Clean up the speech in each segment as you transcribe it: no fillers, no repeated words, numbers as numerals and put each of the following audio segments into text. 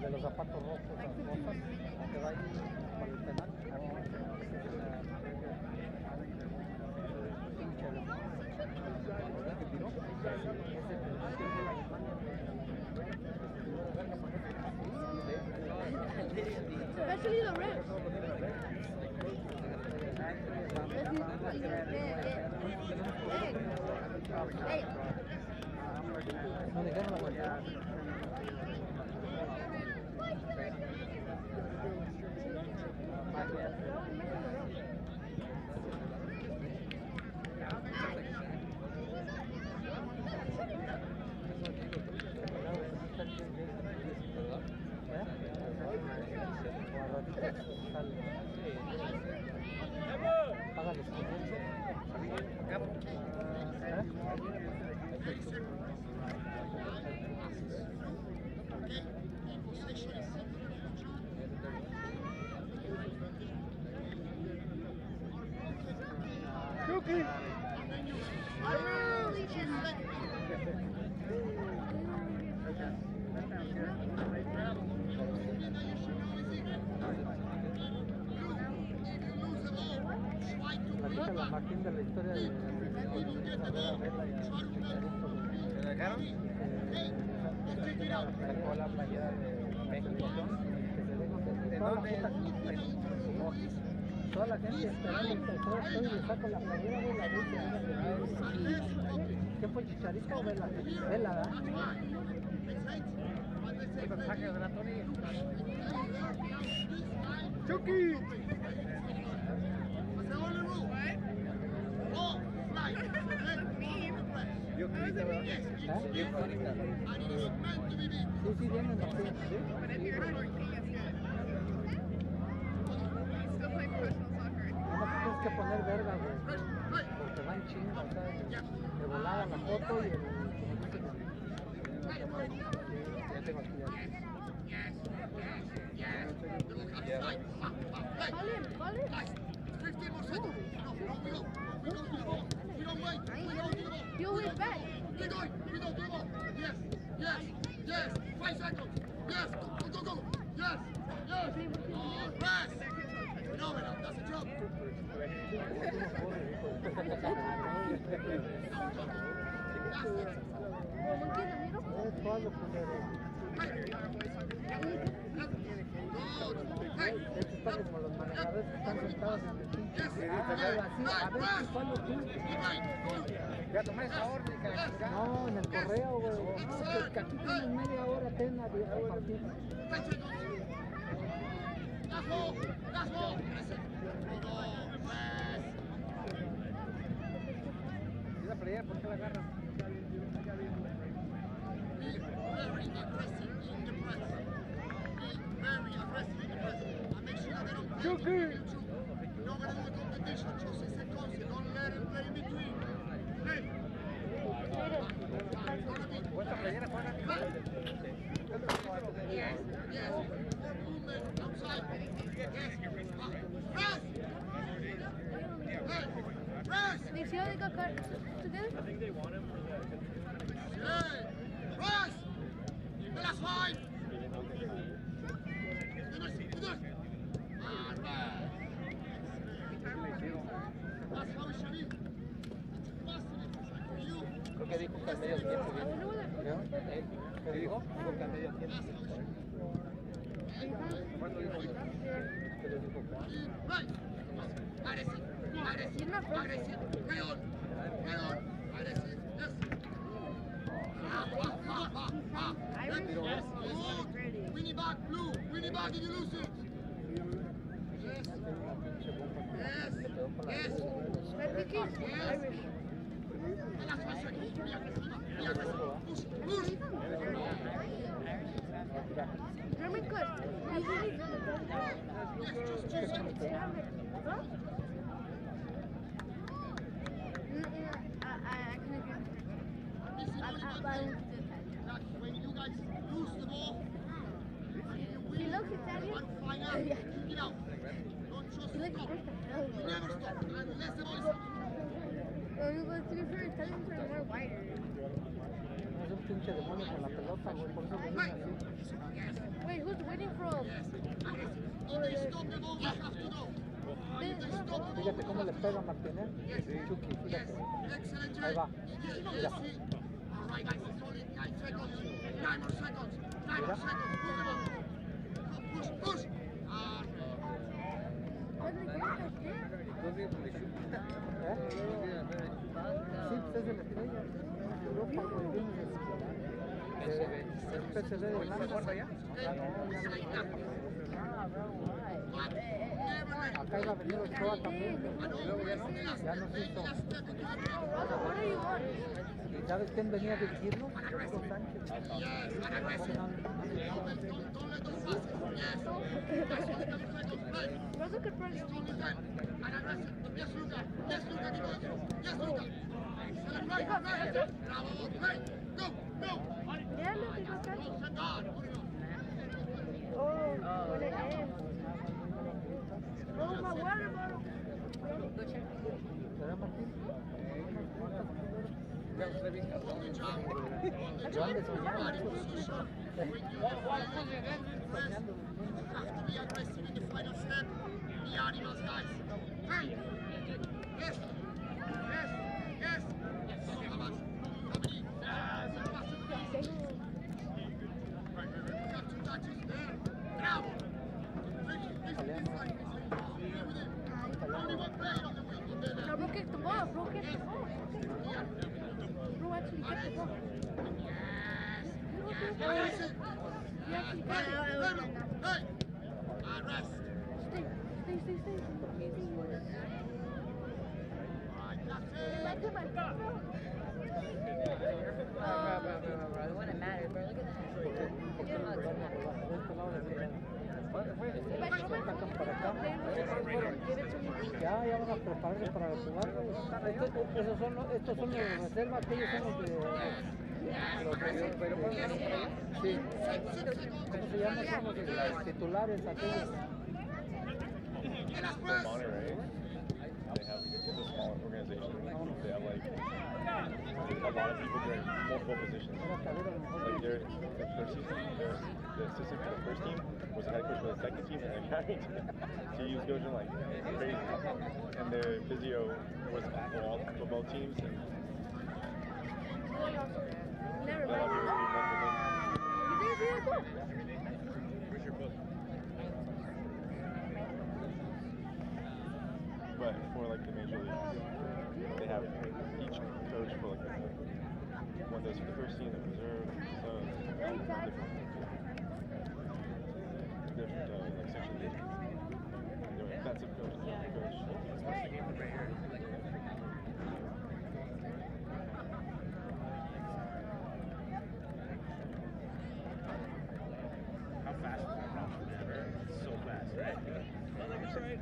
De los zapatos rojos, rosas, que va ahí para el penal. ¿Que tiró? Especially the ribs. No dejaron la vuelta. La Martín de la historia de ¿me dejaron? Sacó la playera de México, toda la gente esperando el tercero, y le saco la playera de la dulce. ¿Qué fue, Chicharito o Vela? Vela, ¿verdad? Saque de la Tony. ¡Chucky! Yo grito, ¿verdad? Yo grito. Sí, vienen así. But if you're 14, it's good. You still play professional soccer. Nomás tienes que poner verga, güey. Porque van chingos, o sea, de volada la foto y el... Ya tengo aquí ya. Call him. 15 more seconds. We don't wait. You'll win back. Keep going. Yes. 5 seconds. Yes. Go. Yes. Oh, rest. Phenomenal. That's a job. Están como los manejadores que están sentados en el pinche. A ver, ¿cuándo tú? Ya tomé esa orden, que no, en el correo, güey. No, que aquí tienen media hora apenas a partir. ¿Y la playera por qué la agarran? You're gonna do a competition, just 6 seconds, you don't let him play in between. Play. Yes, yes. Movement outside. Yes. Press! Hey, press! They see how they got cut together? I think they want him for the. Hey, press! The last line! Good. All right. That's how it should be. You. Creo que dijo que al medio tiempo. I wonder what that ¿Qué dijo? Dijo que al medio tiempo. ¿Cuándo dijo eso? ¿Qué le dijo? Right. Aggressive. Aggressive. Play on. Aggressive. Yes. Yes. Good. Winnie back, blue. Winnie back if you lose it. Yes. Yes. Irish. The last 1 second. Be aggressive. Push. German good. Usually. Yes, just 2 seconds. Huh? I can agree with you. This is only one thing. That when you guys lose the ball, He looks Italian. one final, Yeah. kick it out. Don't just He looks stop. different. You never stop unless the ball is coming. To be fair, Italians are more wider. Es un pinche demonio con la pelota, güey, por eso viene así. Wait, who's winning from? Yes. If they stop the ball, we have to go. If they stop the ball, Fíjate cómo le pega a Martínez. Chucky, yes. fíjate. Excellent Ahí job. va. Yes, Mira. yes. All right, guys, it's only 9 seconds. 9 more seconds. 9 more Mira. seconds. Move them up. Come, push. ¿Eh? Sí, pues es de la estrella. Europa, güey, viene del PSV de Holanda. Acá iba a venir Ochoa también. Ya nos hizo. What do you want? ¿Y sabes quién venía a dirigirnos? Hugo Sánchez. Russell could probably yeah, look, he got that. Oh, what it is. Oh, my water bottle. ¿Será Martín? Yo ando No, bro kicked the ball. Bro kicked the ball. Bro actually kicked the ball. He actually got it. Stay. Like my bro. The one that matters, bro. Look at Ya van a prepararse para jugar. Estos son los de reserva, aquellos son los de... Sí. ¿Cómo se llama? Son los de titulares, aquellos. They have, it's a small organization. They have like a lot of people doing multiple positions. Like the first season, the assistant for the first team was the head coach for the second team, and they're trying to use Gojin like crazy. And their physio was for all football teams, and Never a lot of mind. people do multiple things. You didn't see that book? Where's your book? But for like the major leagues, they have each coach for like one does for the first team, the reserve, so different like sections. They're defensive coach, coach. How fast is that round? So fast, right? I was like, all right.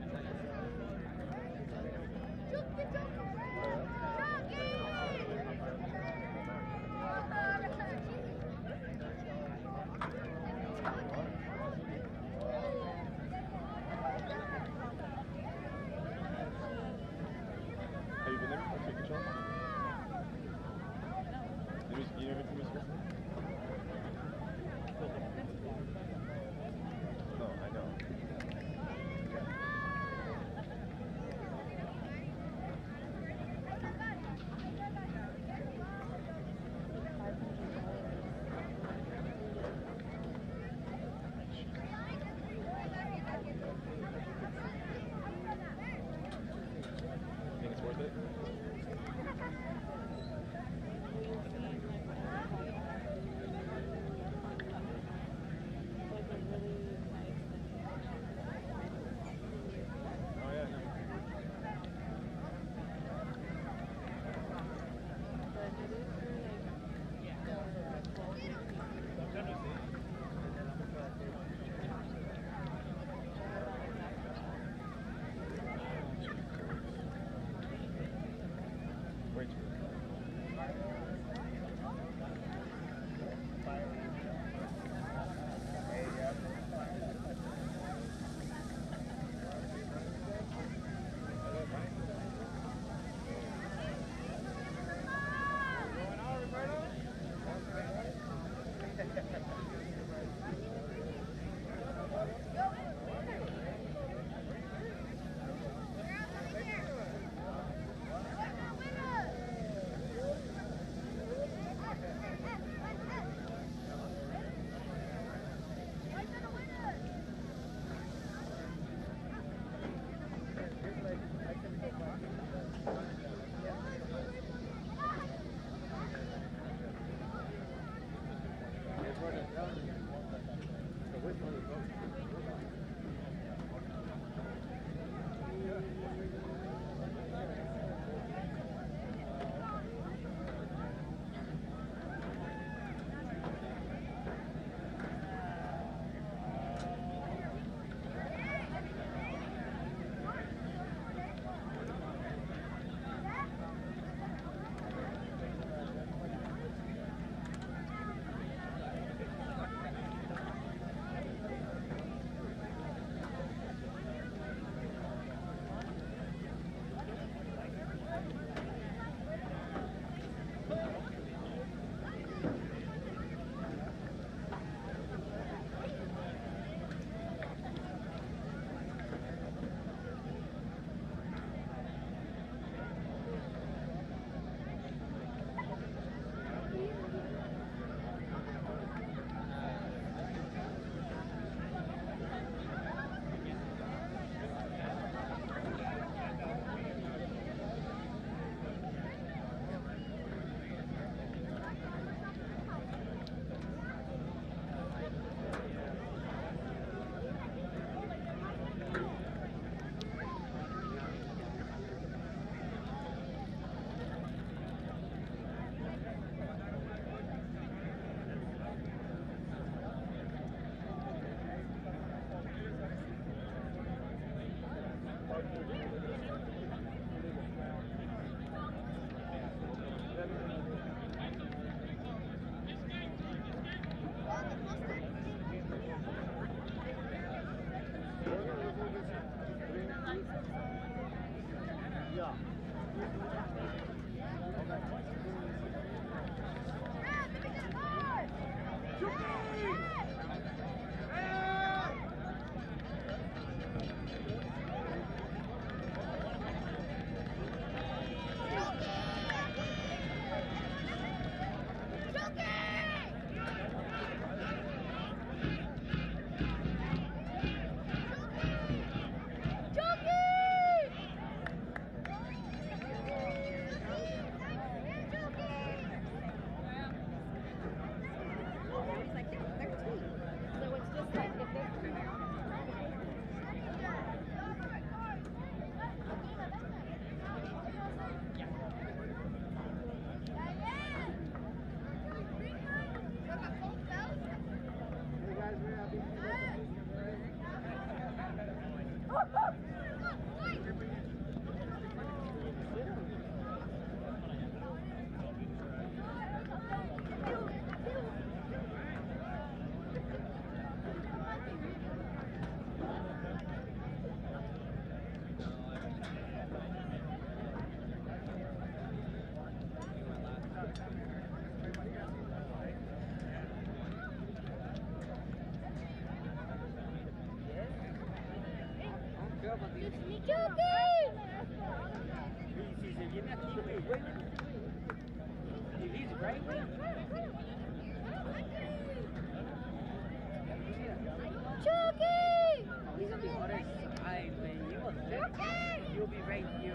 You'll be right here.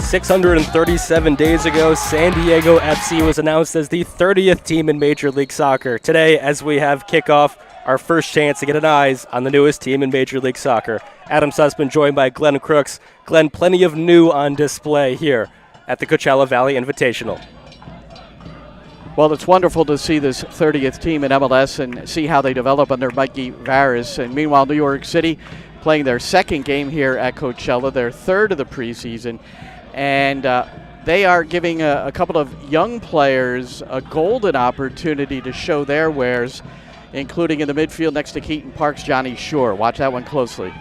"637 days ago, San Diego FC was announced as the 30th team in Major League Soccer. Today, as we have kickoff, our first chance to get an eyes on the newest team in Major League Soccer. Adam Sussman joined by Glenn Crooks. Glenn, plenty of new on display here at the Coachella Valley Invitational. Well, it's wonderful to see this 30th team in MLS and see how they develop under Mikey Varis. And meanwhile, New York City playing their second game here at Coachella, their third of the preseason. And they are giving a couple of young players a golden opportunity to show their wares, including in the midfield next to Keaton Park's Johnny Shore. Watch that one closely.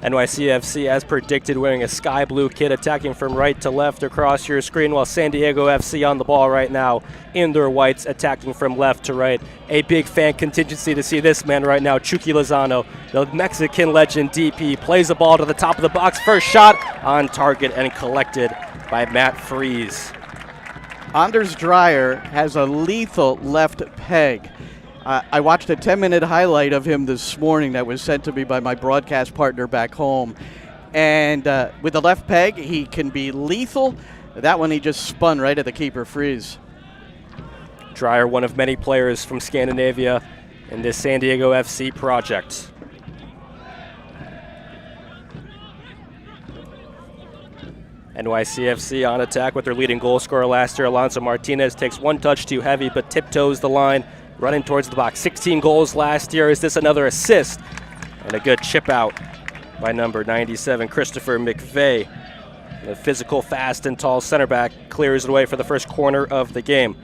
NYCFC, as predicted, wearing a sky blue kit, attacking from right to left across your screen, while San Diego FC on the ball right now in their whites, attacking from left to right. A big fan contingency to see this man right now, Chucky Lozano, the Mexican legend DP, plays the ball to the top of the box. First shot on target and collected by Matt Freeze. Anders Dreyer has a lethal left peg. I watched a 10-minute highlight of him this morning that was sent to me by my broadcast partner back home. And with the left peg, he can be lethal. That one he just spun right at the keeper, Freeze. Dreyer, one of many players from Scandinavia in this San Diego FC project. NYCFC on attack with their leading goal scorer last year, Alonso Martinez, takes one touch too heavy but tiptoes the line, running towards the box. 16 goals last year. Is this another assist? And a good chip out by number 97, Christopher McVeigh. The physical, fast, and tall center back clears it away for the first corner of the game.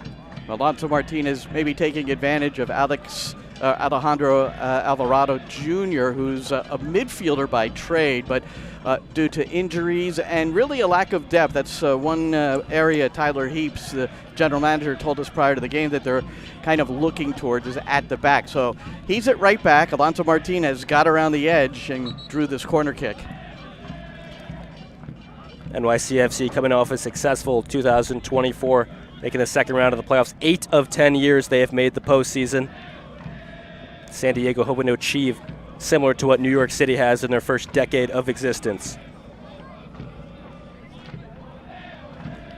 Alonso Martinez maybe taking advantage of Alejandro Alvarado Jr., who's a midfielder by trade, but due to injuries and really a lack of depth. That's one area Tyler Heaps, the general manager, told us prior to the game that they're kind of looking towards is at the back. So he's at right back. Alonso Martinez got around the edge and drew this corner kick. NYCFC coming off a successful 2024, making the second round of the playoffs. 8 of 10 years they have made the postseason. San Diego hoping to achieve similar to what New York City has in their first decade of existence.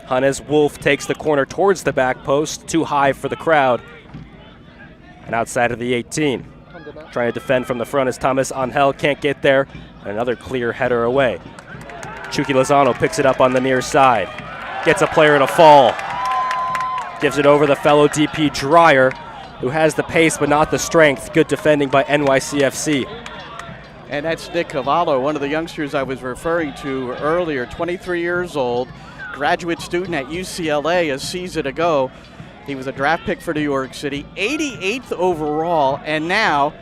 Hannes Wolf takes the corner towards the back post, too high for the crowd, and outside of the 18. Trying to defend from the front as Thomas Angel can't get there. Another clear header away. Chucky Lozano picks it up on the near side. Gets a player to fall. Gives it over the fellow DP Dreyer, who has the pace but not the strength. Good defending by NYCFC. And that's Nick Cavallo, one of the youngsters I was referring to earlier, 23 years old, graduate student at UCLA a season ago. He was a draft pick for New York City, 88th overall, and now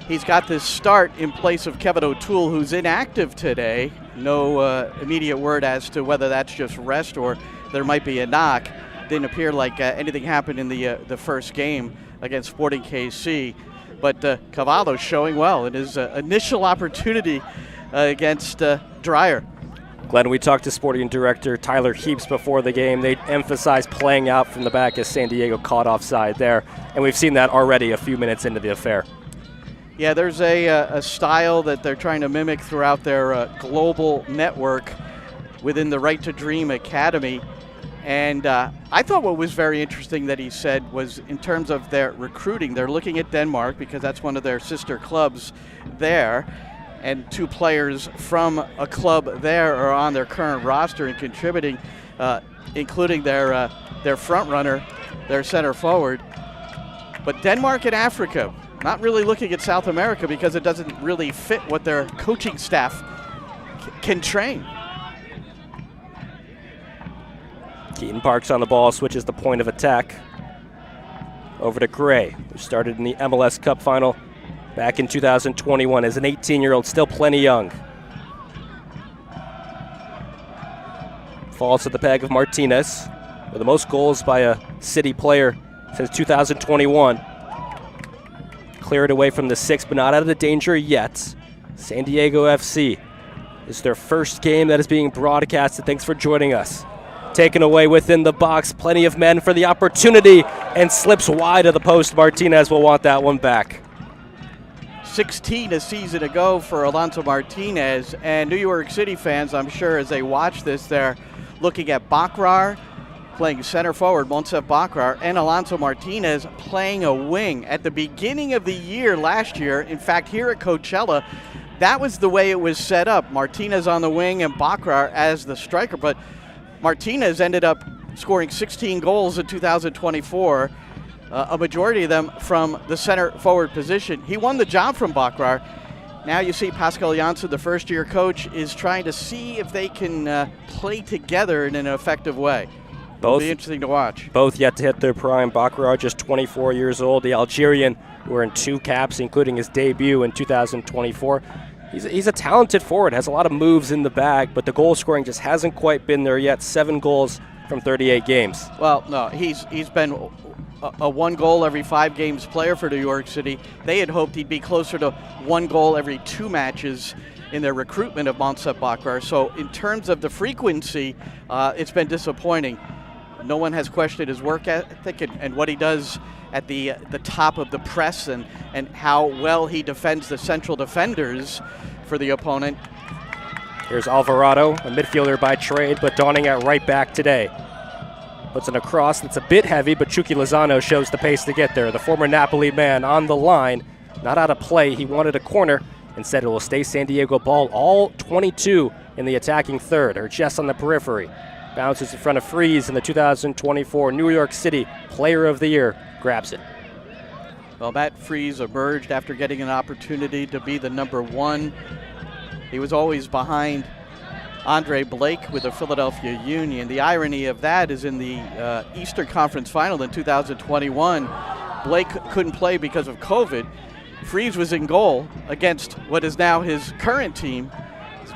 he's got this start in place of Kevin O'Toole, who's inactive today. No immediate word as to whether that's just rest or there might be a knock. Didn't appear like anything happened in the first game against Sporting KC. But Cavallo showing well in his initial opportunity against Dreyer. Glenn, we talked to Sporting Director Tyler Heaps before the game. They emphasized playing out from the back as San Diego caught offside there. And we've seen that already a few minutes into the affair. Yeah, there's a style that they're trying to mimic throughout their global network within the Right to Dream Academy. And I thought what was very interesting that he said was in terms of their recruiting, they're looking at Denmark because that's one of their sister clubs there. And 2 players from a club there are on their current roster and contributing. including their front runner, their center forward. But Denmark and Africa, not really looking at South America because it doesn't really fit what their coaching staff can train. Keaton Parks on the ball, switches the point of attack over to Gray, who started in the MLS Cup final back in 2021 as an 18-year-old, still plenty young. Falls to the peg of Martinez, with the most goals by a City player since 2021. Cleared away from the 6, but not out of the danger yet. San Diego FC is their first game that is being broadcasted. Thanks for joining us. Taken away within the box, plenty of men for the opportunity, and slips wide of the post. Martinez will want that one back. 16 a season ago for Alonso Martinez, and New York City fans, I'm sure as they watch this, they're looking at Bakrar playing center forward, Monsef Bakrar, and Alonso Martinez playing a wing. At the beginning of the year last year, in fact here at Coachella, that was the way it was set up. Martinez on the wing and Bakrar as the striker, but Martinez ended up scoring 16 goals in 2024, a majority of them from the center forward position. He won the job from Bakrar. Now you see Pascal Janssen, the first-year coach, is trying to see if they can play together in an effective way. It'll be interesting to watch. Both yet to hit their prime. Bakrar just 24 years old, the Algerian, wearing 2 caps, including his debut in 2024. He's a talented forward, has a lot of moves in the bag, but the goal scoring just hasn't quite been there yet. 7 goals from 38 games. Well, no, he's been a 1 goal every 5 games player for New York City. They had hoped he'd be closer to 1 goal every 2 matches in their recruitment of Monsef Bakrar. So in terms of the frequency, it's been disappointing. No one has questioned his work ethic and what he does at the top of the press and how well he defends the central defenders for the opponent. Here's Alvarado, a midfielder by trade, but donning at right back today. Puts in a cross that's a bit heavy, but Chucky Lozano shows the pace to get there. The former Napoli man on the line, not out of play. He wanted a corner. Instead, it will stay San Diego ball, all 22 in the attacking third. Urchess on the periphery. Bounces in front of Freeze, and the 2024 New York City Player of the Year grabs it. Well, Matt Freeze emerged after getting an opportunity to be the number 1. He was always behind Andre Blake with the Philadelphia Union. The irony of that is in the Eastern Conference Final in 2021, Blake couldn't play because of COVID. Freeze was in goal against what is now his current team.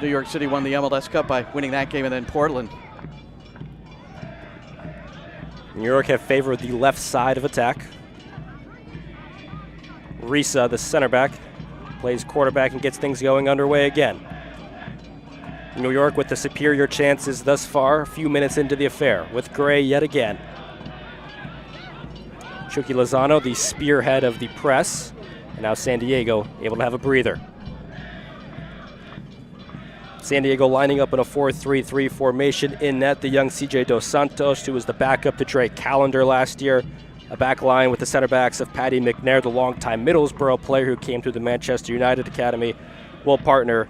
New York City won the MLS Cup by winning that game, and then Portland. New York have favored the left side of attack. Risa, the center back, plays quarterback and gets things going underway again. New York with the superior chances thus far, a few minutes into the affair, with Gray yet again. Chucky Lozano, the spearhead of the press, and now San Diego able to have a breather. San Diego lining up in a 4-3-3 formation. In net, the young CJ Dos Santos, who was the backup to Drake Callender last year. A back line with the center backs of Paddy McNair, the longtime Middlesbrough player who came through the Manchester United Academy. Will partner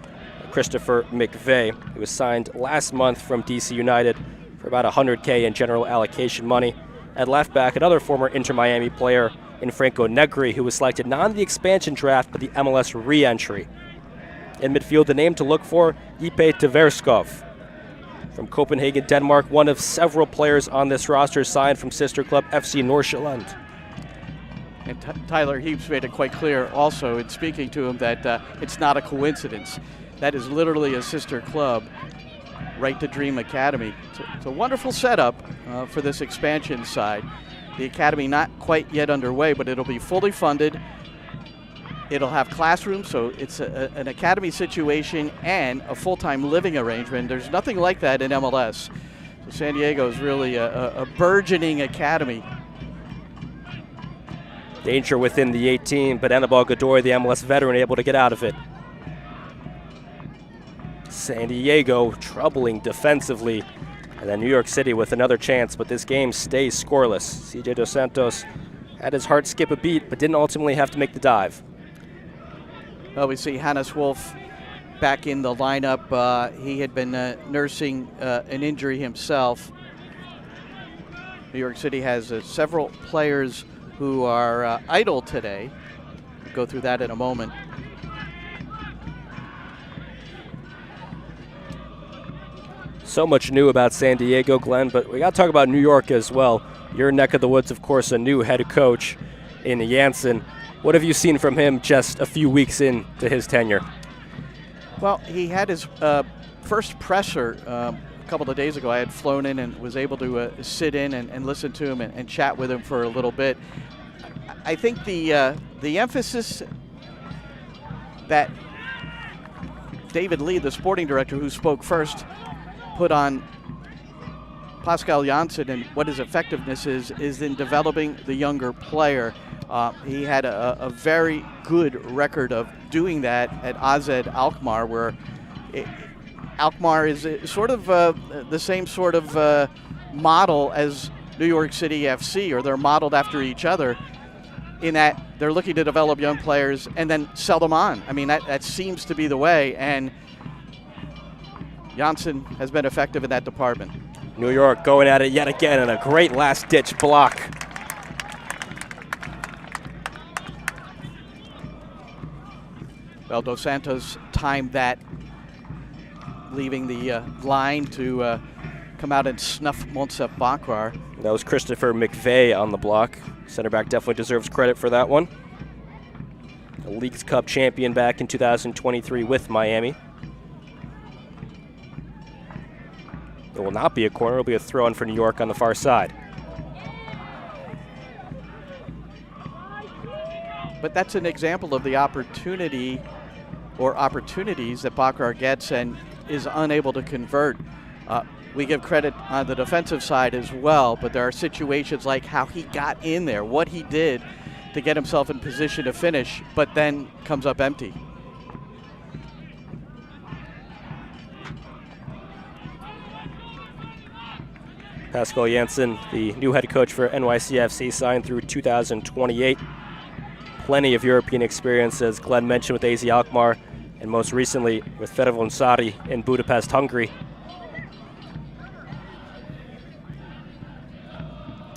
Christopher McVeigh, who was signed last month from DC United for about $100K in general allocation money. At left back, another former Inter Miami player in Franco Negri, who was selected not in the expansion draft, but the MLS re-entry. In midfield, the name to look for, Ipe Tverskov. From Copenhagen, Denmark, one of several players on this roster signed from sister club FC Nordsjælland. And Tyler Heaps made it quite clear also in speaking to him that it's not a coincidence. That is literally a sister club, Right to Dream Academy. It's a wonderful setup for this expansion side. The academy not quite yet underway, but it'll be fully funded. It'll have classrooms, so it's an academy situation and a full-time living arrangement. There's nothing like that in MLS. So San Diego is really a burgeoning academy. Danger within the 18, but Anibal Godoy, the MLS veteran, able to get out of it. San Diego troubling defensively, and then New York City with another chance, but this game stays scoreless. CJ Dos Santos had his heart skip a beat, but didn't ultimately have to make the dive. Well, we see Hannes Wolf back in the lineup. He had been nursing an injury himself. New York City has several players who are idle today. We'll go through that in a moment. So much new about San Diego, Glenn, but we got to talk about New York as well. Your neck of the woods, of course, a new head coach in Janssen. What have you seen from him just a few weeks into his tenure? Well, he had his first presser a couple of days ago. I had flown in and was able to sit in and listen to him and chat with him for a little bit. I think the emphasis that David Lee, the sporting director who spoke first, put on Pascal Janssen and what his effectiveness is in developing the younger player. He had a very good record of doing that at AZ Alkmaar, where Alkmaar is sort of the same sort of model as New York City FC, or they're modeled after each other in that they're looking to develop young players and then sell them on. I mean, that seems to be the way, and Janssen has been effective in that department. New York going at it yet again in a great last-ditch block. Well, Dos Santos timed that, leaving the line to come out and snuff Monsef Bakrar. That was Christopher McVeigh on the block. Center back definitely deserves credit for that one. The Leagues Cup champion back in 2023 with Miami. It will not be a corner. It will be a throw-in for New York on the far side. But that's an example of the opportunity or opportunities that Bakrar gets and is unable to convert. We give credit on the defensive side as well, but there are situations like how he got in there, what he did to get himself in position to finish, but then comes up empty. Pascal Janssen, the new head coach for NYCFC, signed through 2028. Plenty of European experience, as Glenn mentioned, with AZ Alkmaar, and most recently with Ferencvárosi in Budapest, Hungary.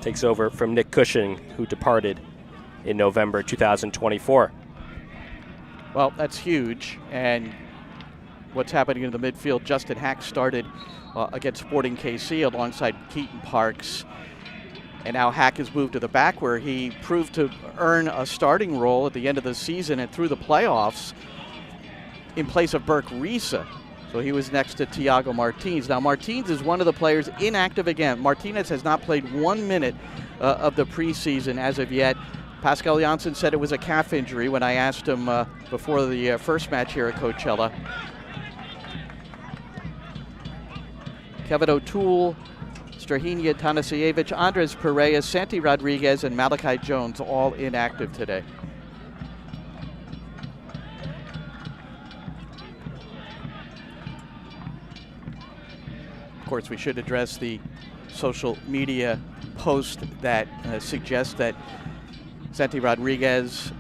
Takes over from Nick Cushing, who departed in November 2024. Well, that's huge, and what's happening in the midfield, Justin Hack started against Sporting KC alongside Keaton Parks. And now Hack has moved to the back, where he proved to earn a starting role at the end of the season and through the playoffs in place of Burke Risa. So he was next to Thiago Martins. Now Martins is one of the players inactive again. Martinez has not played 1 minute of the preseason as of yet. Pascal Janssen said it was a calf injury when I asked him before the first match here at Coachella. Kevin O'Toole, Strahinja Tanasiewicz, Andres Pereira, Santi Rodriguez, and Malachi Jones all inactive today. Of course, we should address the social media post that suggests that Santi Rodriguez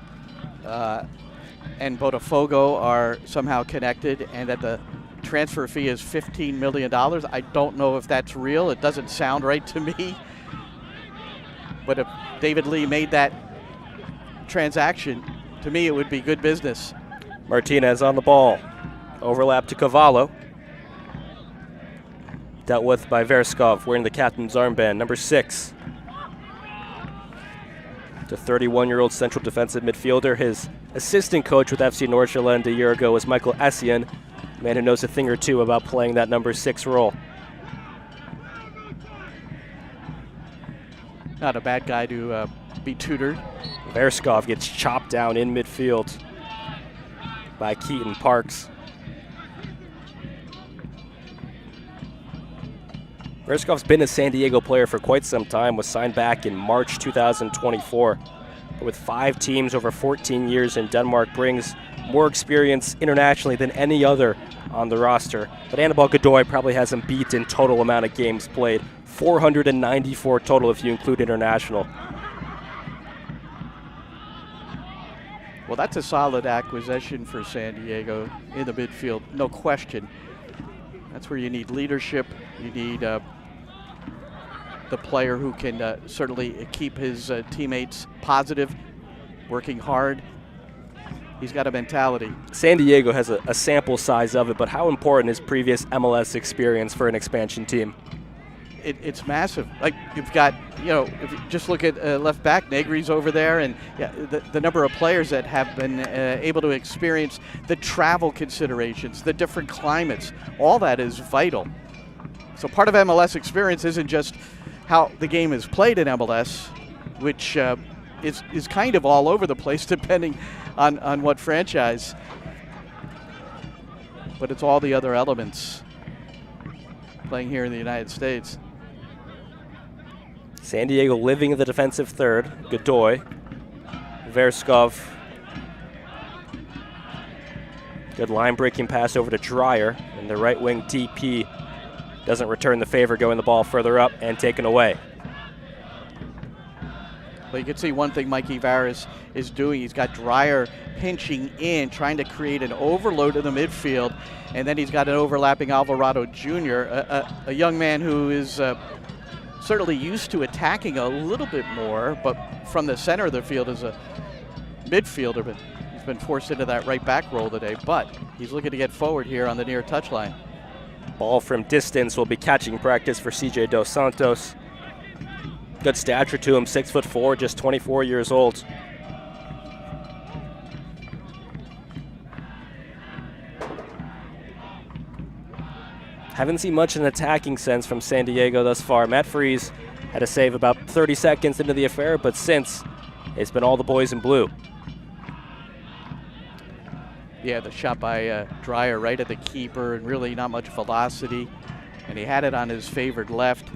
and Botafogo are somehow connected and that the transfer fee is $15 million. I don't know if that's real. It doesn't sound right to me. But if David Lee made that transaction, to me it would be good business. Martinez on the ball. Overlap to Cavallo. Dealt with by Verskov, wearing the captain's armband, number 6. The 31-year-old central defensive midfielder. His assistant coach with FC Nordsjælland a year ago was Michael Essien, a man who knows a thing or two about playing that number 6 role. Not a bad guy to be tutored. Verskov gets chopped down in midfield by Keaton Parks. Verskov's been a San Diego player for quite some time, was signed back in March 2024. But with 5 teams over 14 years in Denmark, brings more experience internationally than any other on the roster. But Anibal Godoy probably has him beat in total amount of games played. 494 total if you include international. Well, that's a solid acquisition for San Diego in the midfield, no question. That's where you need leadership. You need the player who can certainly keep his teammates positive, working hard. He's got a mentality. San Diego has a sample size of it, but how important is previous MLS experience for an expansion team? It's massive. Like, you've got, if you just look at left back, Negri's over there, and the number of players that have been able to experience the travel considerations, the different climates, all that is vital. So part of MLS experience isn't just how the game is played in MLS, which is kind of all over the place depending on what franchise, but it's all the other elements playing here in the United States. San Diego living in the defensive third. Godoy, Verskov. Good line-breaking pass over to Dreyer, and the right wing DP doesn't return the favor, going the ball further up and taken away. Well, you can see one thing Mikey Varas is doing. He's got Dreyer pinching in, trying to create an overload in the midfield, and then he's got an overlapping Alvarado Jr., a young man who is certainly used to attacking a little bit more, but from the center of the field as a midfielder, but he's been forced into that right back role today, but he's looking to get forward here on the near touchline. Ball from distance will be catching practice for CJ Dos Santos. Good stature to him, 6'4", just 24 years old. Haven't seen much in an attacking sense from San Diego thus far. Matt Freese had to save about 30 seconds into the affair, but since, it's been all the boys in blue. Yeah, the shot by Dreyer right at the keeper, and really not much velocity, and he had it on his favored left.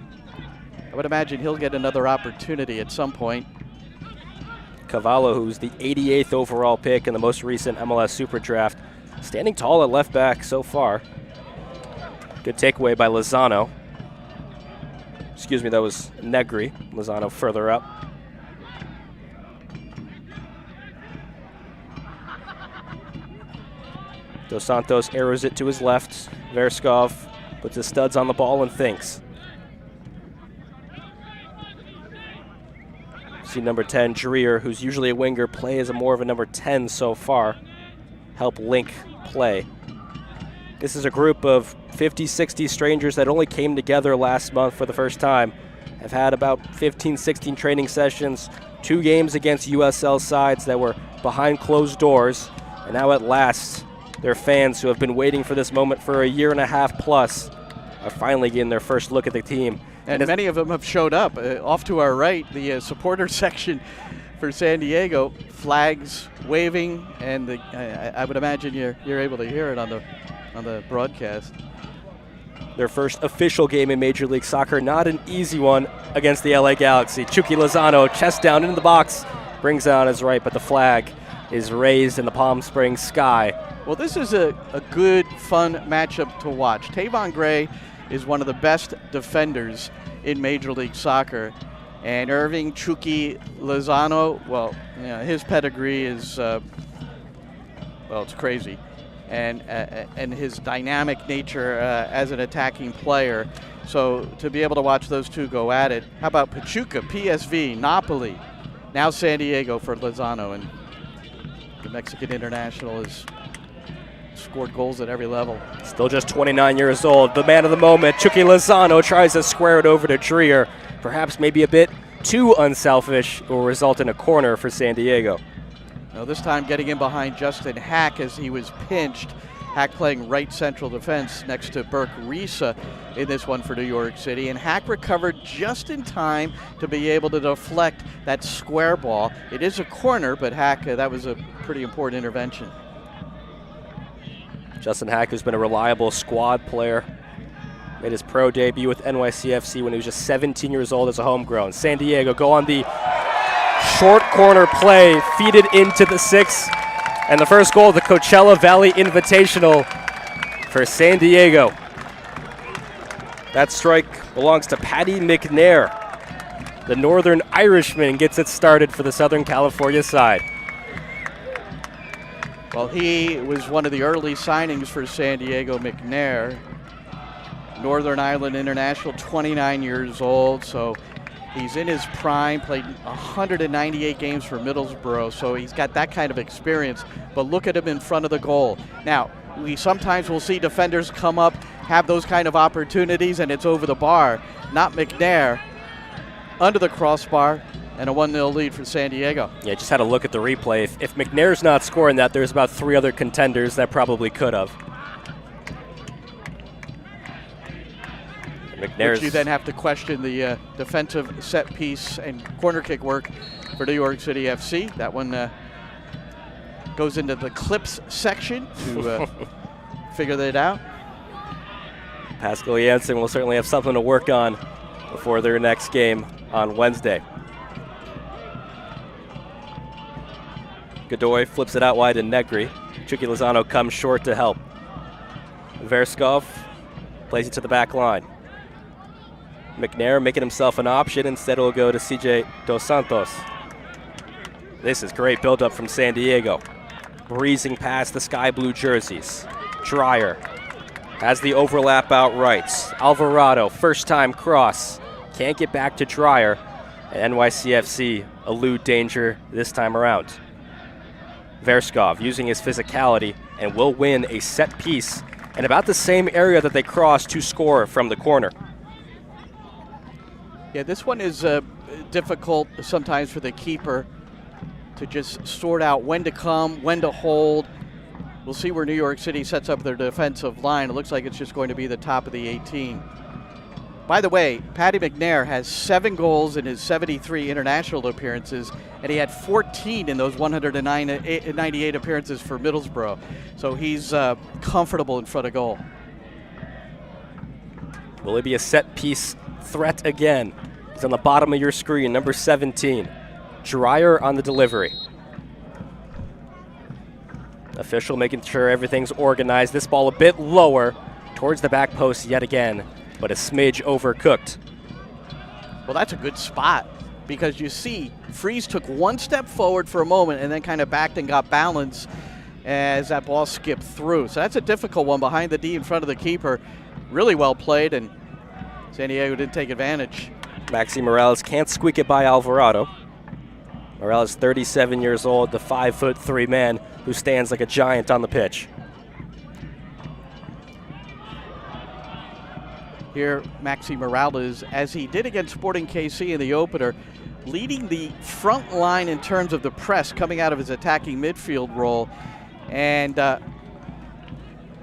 I would imagine he'll get another opportunity at some point. Cavallo, who's the 88th overall pick in the most recent MLS Super Draft, standing tall at left back so far. Good takeaway by Lozano. Excuse me, that was Negri. Lozano further up. Dos Santos arrows it to his left. Verskov puts his studs on the ball and thinks. See number 10, Dreyer, who's usually a winger, play as more of a number 10 so far. Help link play. This is a group of 50, 60 strangers that only came together last month for the first time. Have had about 15, 16 training sessions, 2 games against USL sides that were behind closed doors, and now at last, their fans who have been waiting for this moment for a year and a half plus are finally getting their first look at the team. And many of them have showed up. Off to our right, the supporter section for San Diego, flags waving, and I would imagine you're able to hear it on the broadcast. Their first official game in Major League Soccer, not an easy one against the LA Galaxy. Chucky Lozano, chest down into the box, brings it on his right, but the flag is raised in the Palm Springs sky. Well, this is a good, fun matchup to watch. Tavon Gray is one of the best defenders in Major League Soccer, and Irving Chucky Lozano, well, his pedigree is, it's crazy. And his dynamic nature as an attacking player. So to be able to watch those two go at it. How about Pachuca, PSV, Napoli, now San Diego for Lozano, and the Mexican international has scored goals at every level. Still just 29 years old, the man of the moment, Chucky Lozano tries to square it over to Dreyer. Perhaps maybe a bit too unselfish, will result in a corner for San Diego. Now this time getting in behind Justin Hack as he was pinched. Hack playing right central defense next to Burke Risa in this one for New York City. And Hack recovered just in time to be able to deflect that square ball. It is a corner, but Hack, that was a pretty important intervention. Justin Hack, who's been a reliable squad player, made his pro debut with NYCFC when he was just 17 years old as a homegrown. San Diego go on the short corner play, feed it into the 6, and the first goal of the Coachella Valley Invitational for San Diego. That strike belongs to Paddy McNair. The Northern Irishman gets it started for the Southern California side. Well, he was one of the early signings for San Diego, McNair. Northern Ireland international, 29 years old, so he's in his prime, played 198 games for Middlesbrough, so he's got that kind of experience, but look at him in front of the goal. Now, we sometimes will see defenders come up, have those kind of opportunities, and it's over the bar. Not McNair, under the crossbar, and a 1-0 lead for San Diego. Yeah, just had a look at the replay. If McNair's not scoring that, there's about 3 other contenders that probably could have. Which you then have to question the defensive set piece and corner kick work for New York City FC. That one goes into the clips section to figure that out. Pascal Janssen will certainly have something to work on before their next game on Wednesday. Godoy flips it out wide to Negri. Chucky Lozano comes short to help. Verskov plays it to the back line. McNair making himself an option. Instead, it'll go to CJ Dos Santos. This is great build-up from San Diego. Breezing past the sky blue jerseys. Dreyer has the overlap out right. Alvarado, first-time cross. Can't get back to Dreyer. And NYCFC elude danger this time around. Verskov using his physicality and will win a set piece in about the same area that they crossed to score from the corner. Yeah, this one is difficult sometimes for the keeper to just sort out when to come, when to hold. We'll see where New York City sets up their defensive line. It looks like it's just going to be the top of the 18. By the way, Paddy McNair has 7 goals in his 73 international appearances, and he had 14 in those 198 appearances for Middlesbrough. So he's comfortable in front of goal. Will it be a set piece threat again? It's on the bottom of your screen, number 17. Dreyer on the delivery. Official making sure everything's organized. This ball a bit lower towards the back post yet again, but a smidge overcooked. Well, that's a good spot because you see Freeze took one step forward for a moment and then kind of backed and got balance as that ball skipped through. So that's a difficult one behind the D in front of the keeper. Really well played, and San Diego didn't take advantage. Maxi Morales can't squeak it by Alvarado. Morales, 37 years old, the 5'3" man who stands like a giant on the pitch. Here, Maxi Morales, as he did against Sporting KC in the opener, leading the front line in terms of the press coming out of his attacking midfield role. And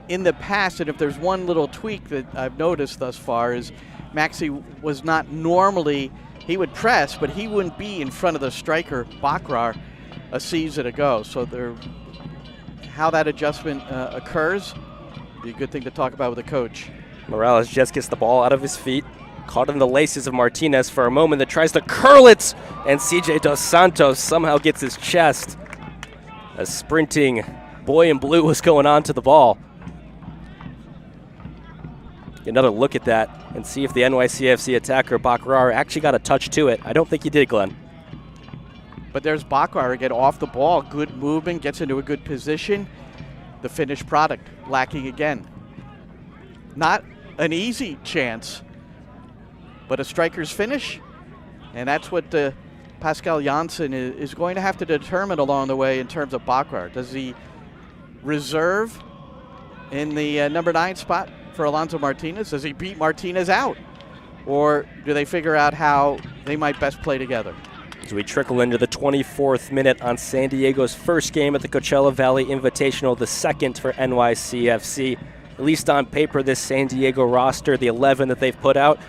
in the past, and if there's one little tweak that I've noticed thus far, is Maxi was not normally, he would press, but he wouldn't be in front of the striker, Bakrar, a season ago. So how that adjustment occurs, be a good thing to talk about with the coach. Morales just gets the ball out of his feet, caught in the laces of Martinez for a moment, that tries to curl it, and CJ Dos Santos somehow gets his chest. A sprinting boy in blue was going on to the ball. Get another look at that and see if the NYCFC attacker Bakrar actually got a touch to it. I don't think he did, Glenn. But there's Bakrar again off the ball, good movement, gets into a good position. The finished product lacking again. Not an easy chance, but a striker's finish, and that's what Pascal Janssen is going to have to determine along the way in terms of Bakrar. Does he reserve in the number 9 spot for Alonso Martinez? Does he beat Martinez out? Or do they figure out how they might best play together? As we trickle into the 24th minute on San Diego's first game at the Coachella Valley Invitational, the second for NYCFC. At least on paper, this San Diego roster, the 11 that they've put out,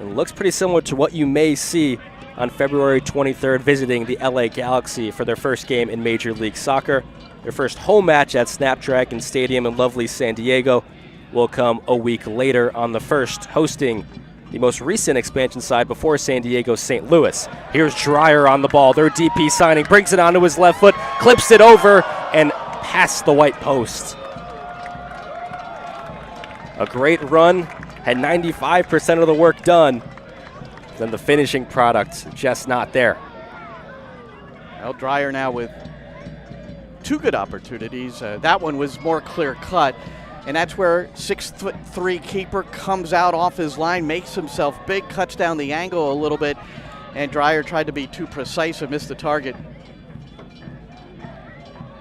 it looks pretty similar to what you may see on February 23rd visiting the LA Galaxy for their first game in Major League Soccer. Their first home match at Snapdragon Stadium in lovely San Diego will come a week later on the 1st, hosting the most recent expansion side before San Diego, St. Louis. Here's Dreyer on the ball, their DP signing, brings it onto his left foot, clips it over, and past the white post. A great run, had 95% of the work done. Then the finishing product just not there. Well, Dreyer now with 2 good opportunities. That one was more clear cut. And that's where 6'3" keeper comes out off his line, makes himself big, cuts down the angle a little bit, and Dreyer tried to be too precise and missed the target.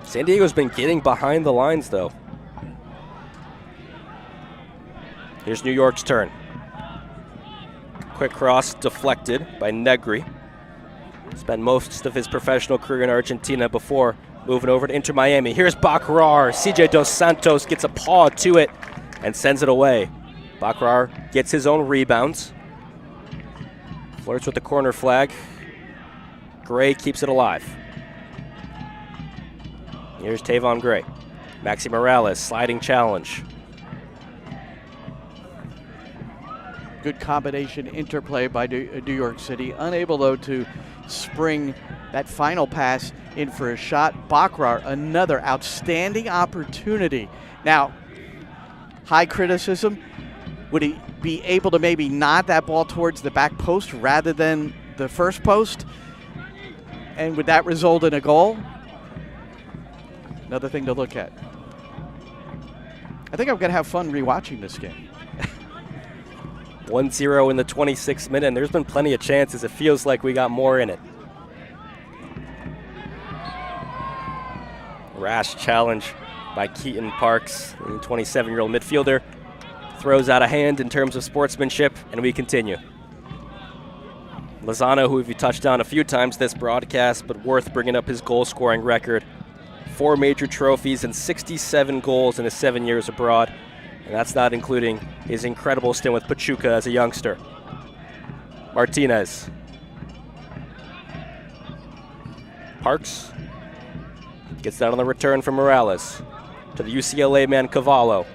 San Diego's been getting behind the lines, though. Here's New York's turn. Quick cross deflected by Negri. Spent most of his professional career in Argentina before moving over to Inter Miami. Here's Baccarar. CJ Dos Santos gets a paw to it and sends it away. Baccarar gets his own rebounds. Flirts with the corner flag. Gray keeps it alive. Here's Tavon Gray. Maxi Morales, sliding challenge. Good combination interplay by New York City. Unable, though, to spring that final pass in for a shot. Baccarar, another outstanding opportunity. Now, high criticism. Would he be able to maybe nod that ball towards the back post rather than the first post? And would that result in a goal? Another thing to look at. I think I'm going to have fun rewatching this game. 1-0 in the 26th minute, and there's been plenty of chances. It feels like we got more in it. Rash challenge by Keaton Parks, the 27-year-old midfielder. Throws out a hand in terms of sportsmanship, and we continue. Lozano, who we've touched on a few times this broadcast, but worth bringing up his goal-scoring record. 4 major trophies and 67 goals in his 7 years abroad. And that's not including his incredible stint with Pachuca as a youngster. Martinez. Parks gets down on the return from Morales to the UCLA man Cavallo.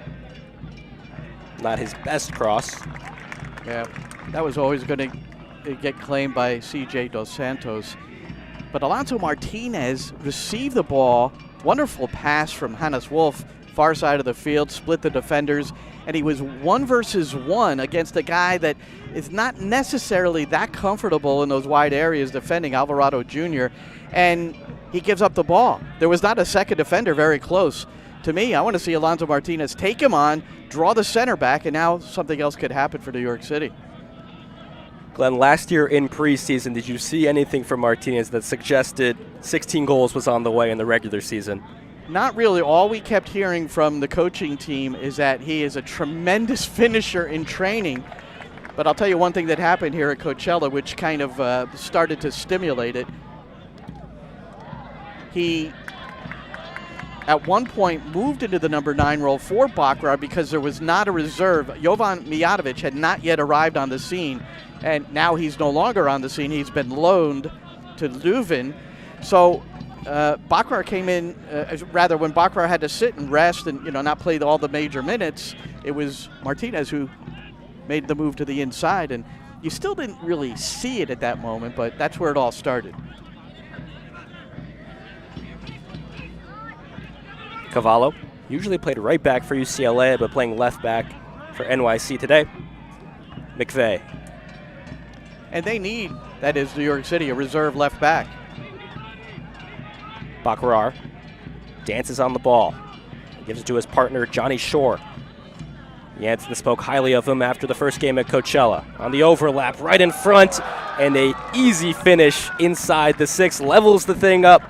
Not his best cross. Yeah, that was always going to get claimed by CJ Dos Santos. But Alonso Martinez received the ball. Wonderful pass from Hannes Wolf. Far side of the field, split the defenders, and he was 1 versus 1 against a guy that is not necessarily that comfortable in those wide areas defending, Alvarado Jr., and he gives up the ball. There was not a second defender very close. To me, I want to see Alonso Martinez take him on, draw the center back, and now something else could happen for New York City. Glenn, last year in preseason, did you see anything from Martinez that suggested 16 goals was on the way in the regular season? Not really. All we kept hearing from the coaching team is that he is a tremendous finisher in training. But I'll tell you one thing that happened here at Coachella, which kind of started to stimulate it. He, at one point, moved into the number 9 role for Baccarar because there was not a reserve. Jovan Mijatovic had not yet arrived on the scene, and now he's no longer on the scene. He's been loaned to Leuven. So Baccarar came in, when Baccarar had to sit and rest and not play all the major minutes, it was Martinez who made the move to the inside, and you still didn't really see it at that moment, but that's where it all started. Cavallo, usually played right back for UCLA, but playing left back for NYC today. McVeigh. And they need, that is New York City, a reserve left back. Baccarar dances on the ball. Gives it to his partner, Johnny Shore. Jansen spoke highly of him after the first game at Coachella. On the overlap, right in front, and a easy finish inside the 6. Levels the thing up.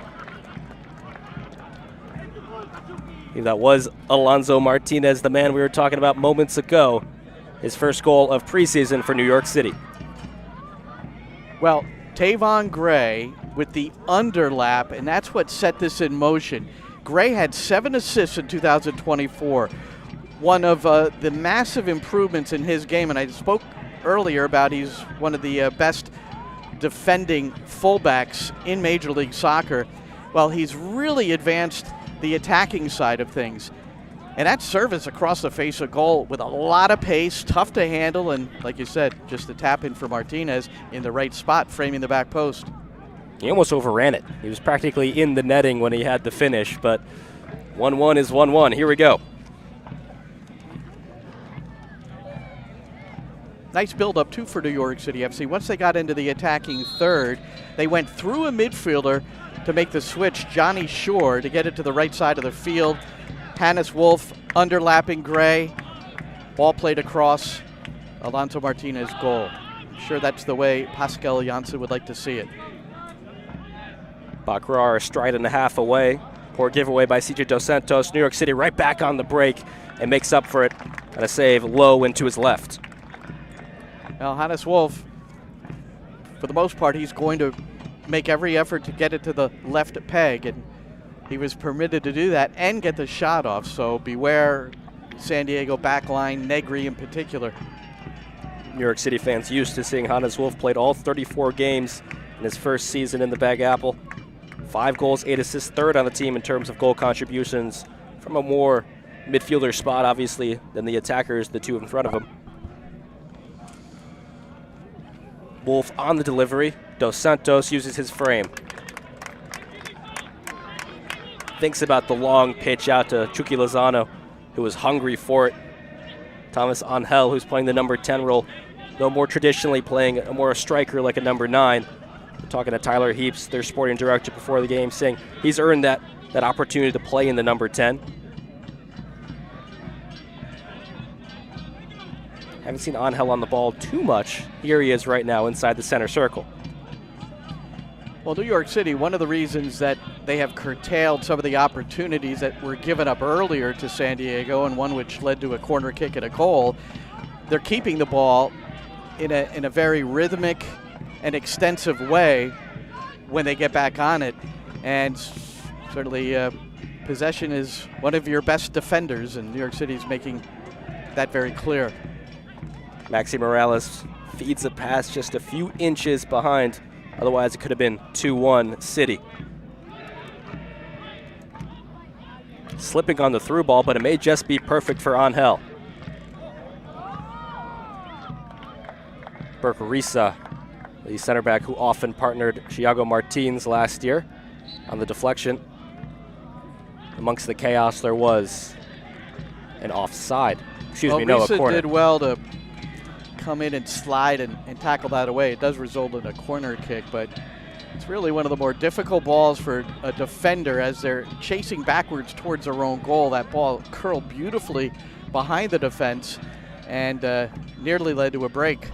That was Alonso Martinez, the man we were talking about moments ago. His first goal of preseason for New York City. Well, Tavon Gray with the underlap, and that's what set this in motion. Gray had 7 assists in 2024. One of the massive improvements in his game, and I spoke earlier about he's one of the best defending fullbacks in Major League Soccer. Well, he's really advanced the attacking side of things. And that service across the face of goal with a lot of pace, tough to handle, and like you said, just a tap in for Martinez in the right spot, framing the back post. He almost overran it. He was practically in the netting when he had the finish, but 1-1 is 1-1. Here we go. Nice build-up, too, for New York City FC. Once they got into the attacking third, they went through a midfielder to make the switch, Johnny Shore, to get it to the right side of the field. Hannes Wolf underlapping Gray. Ball played across Alonso Martinez's goal. I'm sure that's the way Pascal Janssen would like to see it. Baccarat a stride and a half away. Poor giveaway by CJ Dos Santos. New York City right back on the break and makes up for it on a save low into his left. Now, Hannes Wolf, for the most part, he's going to make every effort to get it to the left peg, and he was permitted to do that and get the shot off, so beware San Diego backline, Negri in particular. New York City fans used to seeing Hannes Wolf played all 34 games in his first season in the Bag Apple. 5 goals, 8 assists, third on the team in terms of goal contributions from a more midfielder spot, obviously, than the attackers, the two in front of him. Wolf on the delivery. Dos Santos uses his frame. Thinks about the long pitch out to Chucky Lozano, who was hungry for it. Thomas Angel, who's playing the number 10 role, though more traditionally playing a striker like a number 9. Talking to Tyler Heaps, their sporting director, before the game, saying he's earned that opportunity to play in the number 10. Haven't seen Angel on the ball too much. Here he is right now inside the center circle. Well, New York City, one of the reasons that they have curtailed some of the opportunities that were given up earlier to San Diego, and one which led to a corner kick and a goal, they're keeping the ball in a very rhythmic and extensive way when they get back on it. And certainly possession is one of your best defenders, and New York City is making that very clear. Maxi Morales feeds a pass just a few inches behind. Otherwise, it could have been 2-1 City. Slipping on the through ball, but it may just be perfect for Angel. Bercarisa, the center back who often partnered Thiago Martins last year on the deflection. Amongst the chaos, there was an offside. A corner. Risa did well to come in and slide and tackle that away. It does result in a corner kick, but it's really one of the more difficult balls for a defender as they're chasing backwards towards their own goal. That ball curled beautifully behind the defense and nearly led to a break.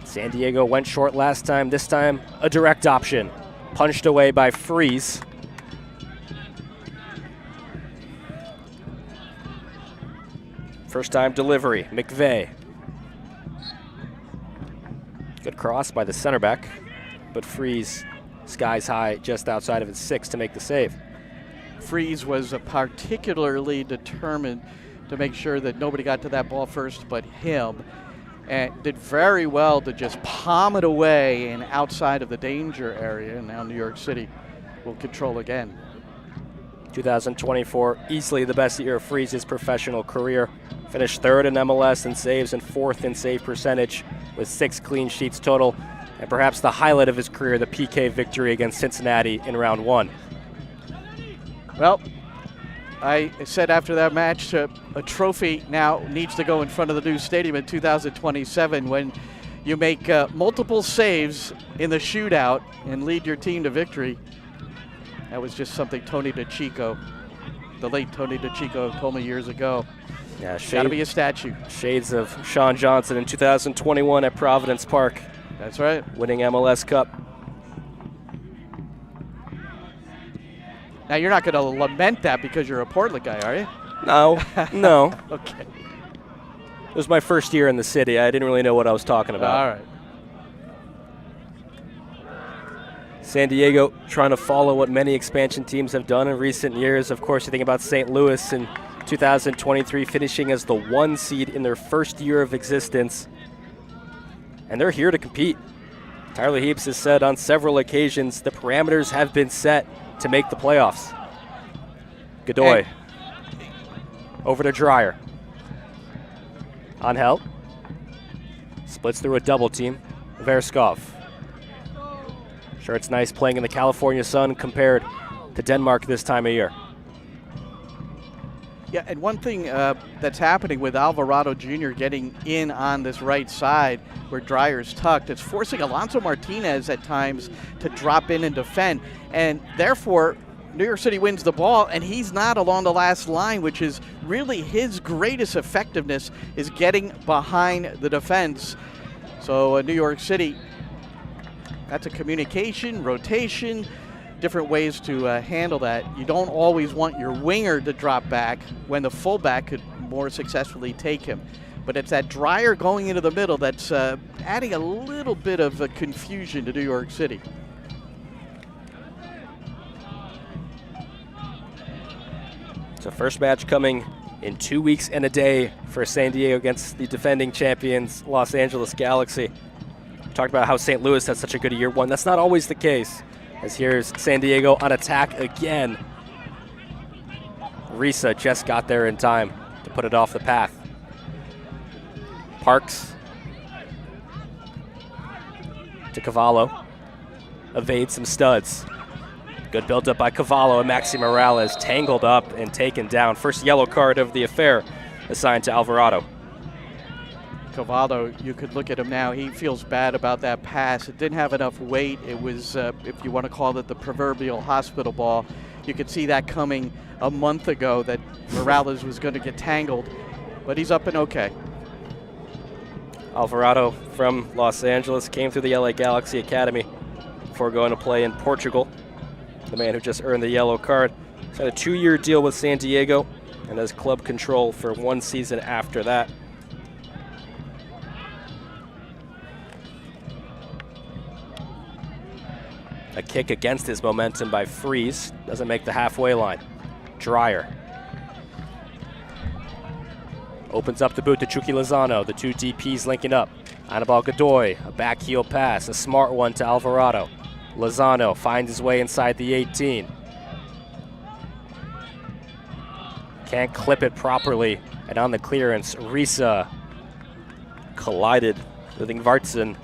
San Diego went short last time. This time, a direct option. Punched away by Freeze. First time delivery, McVeigh. Good cross by the center back, but Freeze skies high just outside of his 6 to make the save. Freeze was particularly determined to make sure that nobody got to that ball first but him, and did very well to just palm it away and outside of the danger area. And now New York City will control again. 2024, easily the best year of Freeze's professional career. Finished 3rd in MLS in saves and 4th in save percentage with 6 clean sheets total. And perhaps the highlight of his career, the PK victory against Cincinnati in round 1. Well, I said after that match, a trophy now needs to go in front of the new stadium in 2027 when you make multiple saves in the shootout and lead your team to victory. That was just something Tony DeChico, the late Tony DeChico, told me years ago. Yeah, got to be a statue. Shades of Sean Johnson in 2021 at Providence Park. That's right. Winning MLS Cup. Now, you're not going to lament that because you're a Portland guy, are you? No, no. Okay. It was my first year in the city. I didn't really know what I was talking about. All right. San Diego trying to follow what many expansion teams have done in recent years. Of course, you think about St. Louis in 2023 finishing as the 1 seed in their first year of existence. And they're here to compete. Tyler Heaps has said on several occasions the parameters have been set to make the playoffs. Godoy over to Dreyer. Angel splits through a double team. Verskov. Sure, it's nice playing in the California sun compared to Denmark this time of year. Yeah, and one thing that's happening with Alvarado Jr. getting in on this right side where Dreyer's tucked, it's forcing Alonso Martinez at times to drop in and defend. And therefore, New York City wins the ball, and he's not along the last line, which is really his greatest effectiveness, is getting behind the defense. So New York City, that's a communication, rotation, different ways to handle that. You don't always want your winger to drop back when the fullback could more successfully take him. But it's that Dreyer going into the middle that's adding a little bit of confusion to New York City. So first match coming in 2 weeks and a day for San Diego against the defending champions, Los Angeles Galaxy. We talked about how St. Louis had such a good year one. That's not always the case, as here's San Diego on attack again. Risa just got there in time to put it off the path. Parks to Cavallo, evades some studs. Good build up by Cavallo, and Maxi Morales tangled up and taken down. First yellow card of the affair assigned to Alvarado. Cavallo, you could look at him now, he feels bad about that pass. It didn't have enough weight. It was, if you want to call it the proverbial hospital ball. You could see that coming a month ago, that Morales was going to get tangled, but he's up and okay. Alvarado from Los Angeles came through the LA Galaxy Academy before going to play in Portugal. The man who just earned the yellow card. He's had a 2-year deal with San Diego and has club control for 1 season after that. A kick against his momentum by Freeze. Doesn't make the halfway line. Dreyer opens up the boot to Chucky Lozano. The two DPs linking up. Anibal Godoy, a back heel pass, a smart one to Alvarado. Lozano finds his way inside the 18. Can't clip it properly, and on the clearance, Risa collided with Ingvartsen.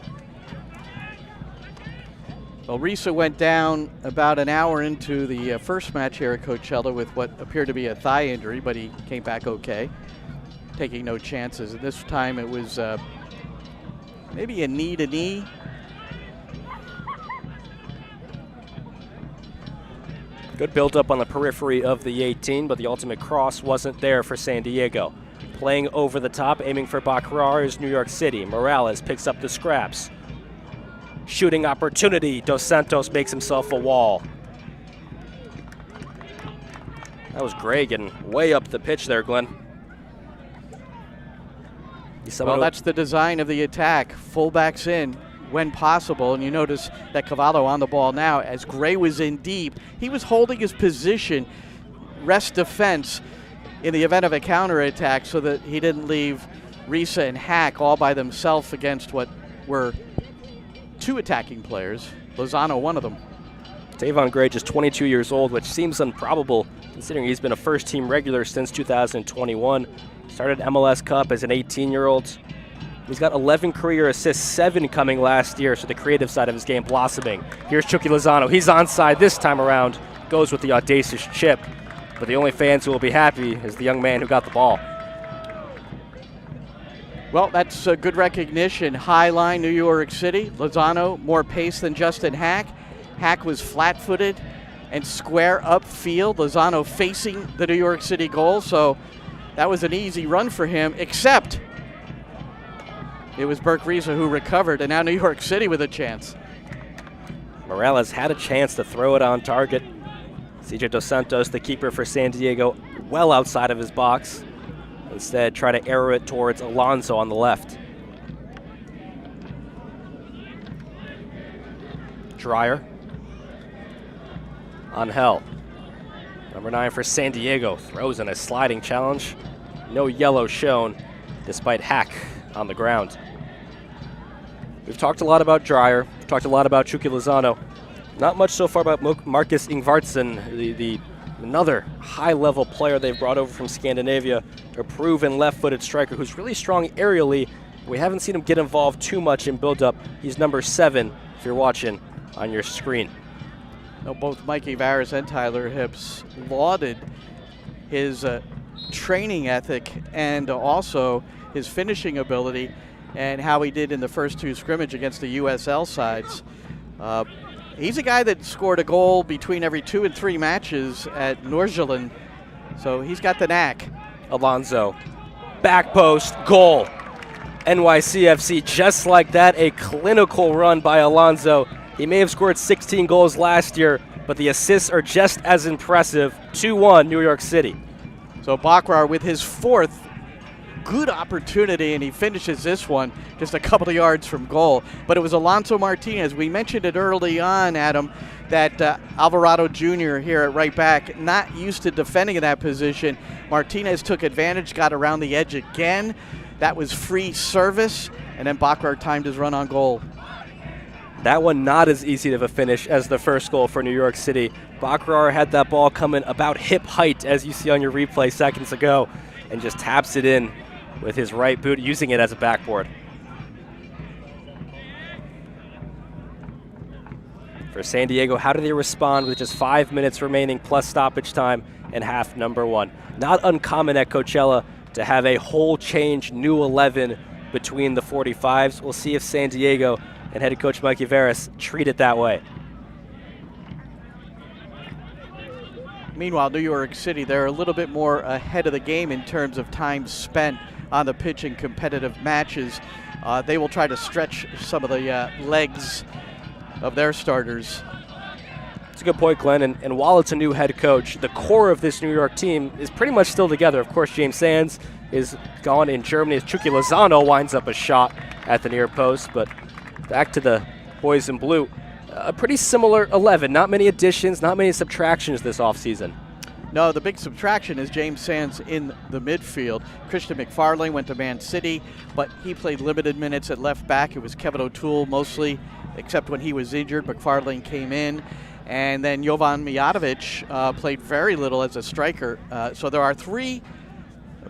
Well, Risa went down about an hour into the first match here at Coachella with what appeared to be a thigh injury, but he came back okay, taking no chances. And this time it was maybe a knee to knee. Good build-up on the periphery of the 18, but the ultimate cross wasn't there for San Diego. Playing over the top, aiming for Baccarat is New York City. Morales picks up the scraps. Shooting opportunity. Dos Santos makes himself a wall. That was Gray getting way up the pitch there, Glenn. Well, that's the design of the attack. Fullbacks in when possible, and you notice that Cavallo on the ball now. As Gray was in deep, he was holding his position, rest defense, in the event of a counterattack so that he didn't leave Risa and Hack all by themselves against what were 2 attacking players. Lozano, one of them. Davon Gray, just 22 years old, which seems improbable considering he's been a first-team regular since 2021. Started MLS Cup as an 18-year-old. He's got 11 career assists, 7 coming last year, so the creative side of his game blossoming. Here's Chucky Lozano. He's onside this time around. Goes with the audacious chip. But the only fans who will be happy is the young man who got the ball. Well, that's a good recognition. High line, New York City. Lozano, more pace than Justin Hack. Hack was flat-footed and square upfield. Lozano facing the New York City goal, so that was an easy run for him, except it was Burke Risa who recovered, and now New York City with a chance. Morales had a chance to throw it on target. CJ Dos Santos, the keeper for San Diego, well outside of his box. Instead, try to arrow it towards Alonso on the left. Dreyer. Angel. Number 9 for San Diego, throws in a sliding challenge. No yellow shown, despite Hack on the ground. We've talked a lot about Dreyer. We've talked a lot about Chucky Lozano. Not much so far about Marcus Ingvartsen, another high-level player they've brought over from Scandinavia, a proven left-footed striker who's really strong aerially. We haven't seen him get involved too much in build-up. He's number 7, if you're watching on your screen. Now, both Mikey Varas and Tyler Hips lauded his training ethic and also his finishing ability and how he did in the first 2 scrimmage against the USL sides. he's a guy that scored a goal between every 2 and 3 matches at Nordsjælland, so he's got the knack. Alonso, back post, goal. NYCFC, just like that, a clinical run by Alonso. He may have scored 16 goals last year, but the assists are just as impressive. 2-1 New York City. So Bakrar with his 4th good opportunity, and he finishes this one just a couple of yards from goal. But it was Alonso Martinez. We mentioned it early on, Adam, that Alvarado Jr. here at right back, not used to defending in that position. Martinez took advantage, got around the edge again. That was free service, and then Bakrar timed his run on goal. That one not as easy of a finish as the first goal for New York City. Bakrar had that ball coming about hip height, as you see on your replay seconds ago, and just taps it in with his right boot, using it as a backboard. For San Diego, how do they respond with just 5 minutes remaining plus stoppage time in half number 1? Not uncommon at Coachella to have a whole change new 11 between the 45s. We'll see if San Diego and head coach Mikey Veras treat it that way. Meanwhile, New York City, they're a little bit more ahead of the game in terms of time spent on the pitch in competitive matches. They will try to stretch some of the legs of their starters. It's a good point, Glenn. And while it's a new head coach, the core of this New York team is pretty much still together. Of course, James Sands is gone in Germany as Chucky Lozano winds up a shot at the near post. But back to the boys in blue. A pretty similar 11. Not many additions, not many subtractions this offseason. No, the big subtraction is James Sands in the midfield. Christian McFarlane went to Man City, but he played limited minutes at left back. It was Kevin O'Toole mostly, except when he was injured. McFarlane came in. And then Jovan Mijatovic played very little as a striker. So there are 3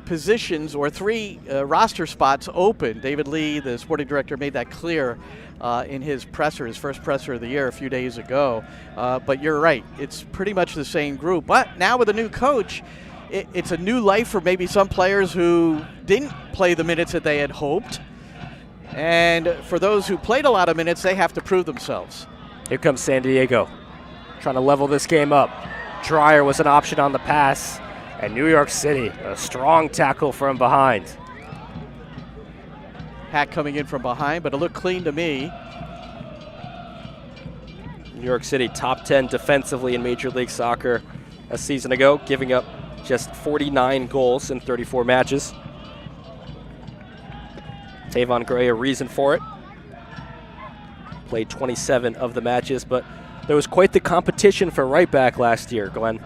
positions or 3 roster spots open. David Lee, the sporting director, made that clear in his presser, his first presser of the year a few days ago. But you're right, it's pretty much the same group. But now with a new coach, it's a new life for maybe some players who didn't play the minutes that they had hoped. And for those who played a lot of minutes, they have to prove themselves. Here comes San Diego, trying to level this game up. Dreyer was an option on the pass, and New York City, a strong tackle from behind. Hack coming in from behind, but it looked clean to me. New York City top 10 defensively in Major League Soccer a season ago, giving up just 49 goals in 34 matches. Tavon Gray, a reason for it. Played 27 of the matches, but there was quite the competition for right back last year, Glenn.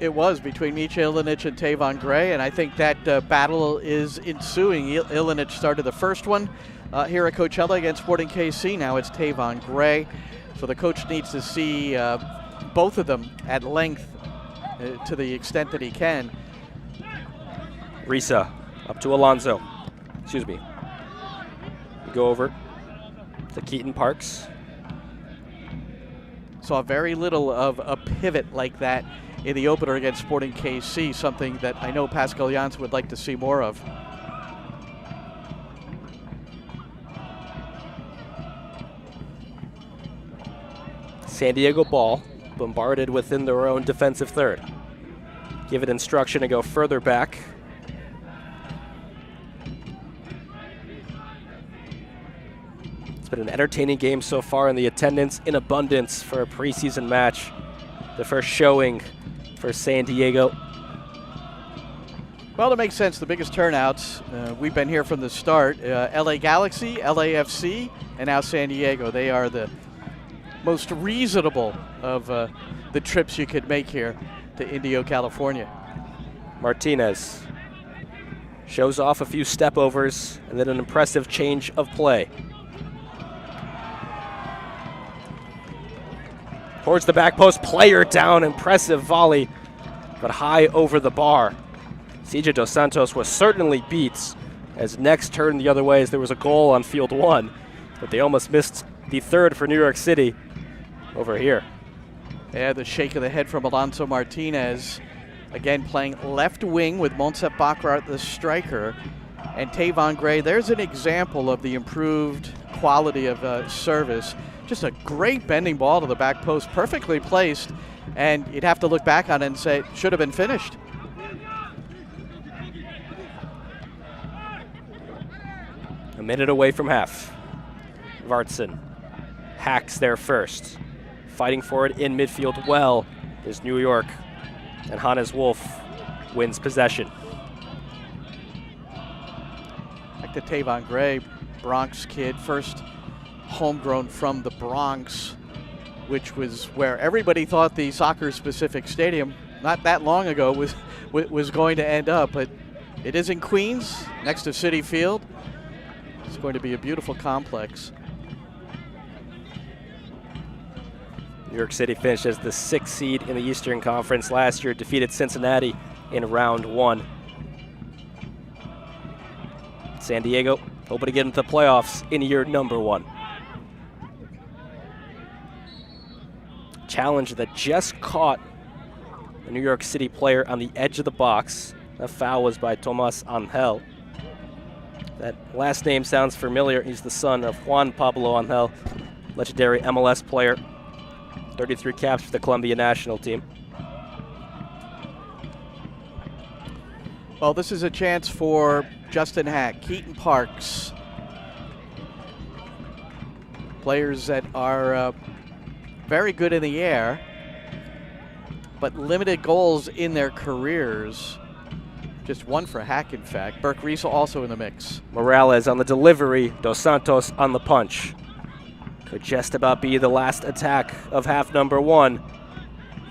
It was between Micha Ilinic and Tavon Gray, and I think that battle is ensuing. Ilinic started the first one here at Coachella against Sporting KC. Now it's Tavon Gray. So the coach needs to see both of them at length to the extent that he can. Risa up to Alonso. Excuse me. We go over to Keaton Parks. Saw very little of a pivot like that in the opener against Sporting KC, something that I know Pascal Janssen would like to see more of. San Diego ball, bombarded within their own defensive third. Give it instruction to go further back. It's been an entertaining game so far, and the attendance in abundance for a preseason match. The first showing for San Diego. Well, it makes sense. The biggest turnouts, we've been here from the start. LA Galaxy, LAFC, and now San Diego. They are the most reasonable of the trips you could make here to Indio, California. Martinez shows off a few step-overs and then an impressive change of play. Towards the back post, player down, impressive volley, but high over the bar. CJ Dos Santos was certainly beat as next turned the other way as there was a goal on field 1, but they almost missed the third for New York City over here. Yeah, the shake of the head from Alonso Martinez. Again, playing left wing with Monsef Bakrar, the striker, and Tavon Gray. There's an example of the improved quality of service. Just a great bending ball to the back post, perfectly placed, and you'd have to look back on it and say, should have been finished. A minute away from half. Vartson hacks there first. Fighting for it in midfield well is New York, and Hannes Wolf wins possession. Back to Tavon Gray, Bronx kid, first homegrown from the Bronx, which was where everybody thought the soccer-specific stadium not that long ago was going to end up, but it is in Queens, next to Citi Field. It's going to be a beautiful complex. New York City finished as the 6th seed in the Eastern Conference last year, defeated Cincinnati in round 1. San Diego hoping to get into the playoffs in year number 1. Challenge that just caught a New York City player on the edge of the box. That foul was by Tomas Angel. That last name sounds familiar. He's the son of Juan Pablo Angel, legendary MLS player. 33 caps for the Colombia national team. Well, this is a chance for Justin Hack, Keaton Parks. Players that are very good in the air, but limited goals in their careers. Just one for Hack, in fact. Burke Riesel also in the mix. Morales on the delivery, Dos Santos on the punch. Could just about be the last attack of half number 1.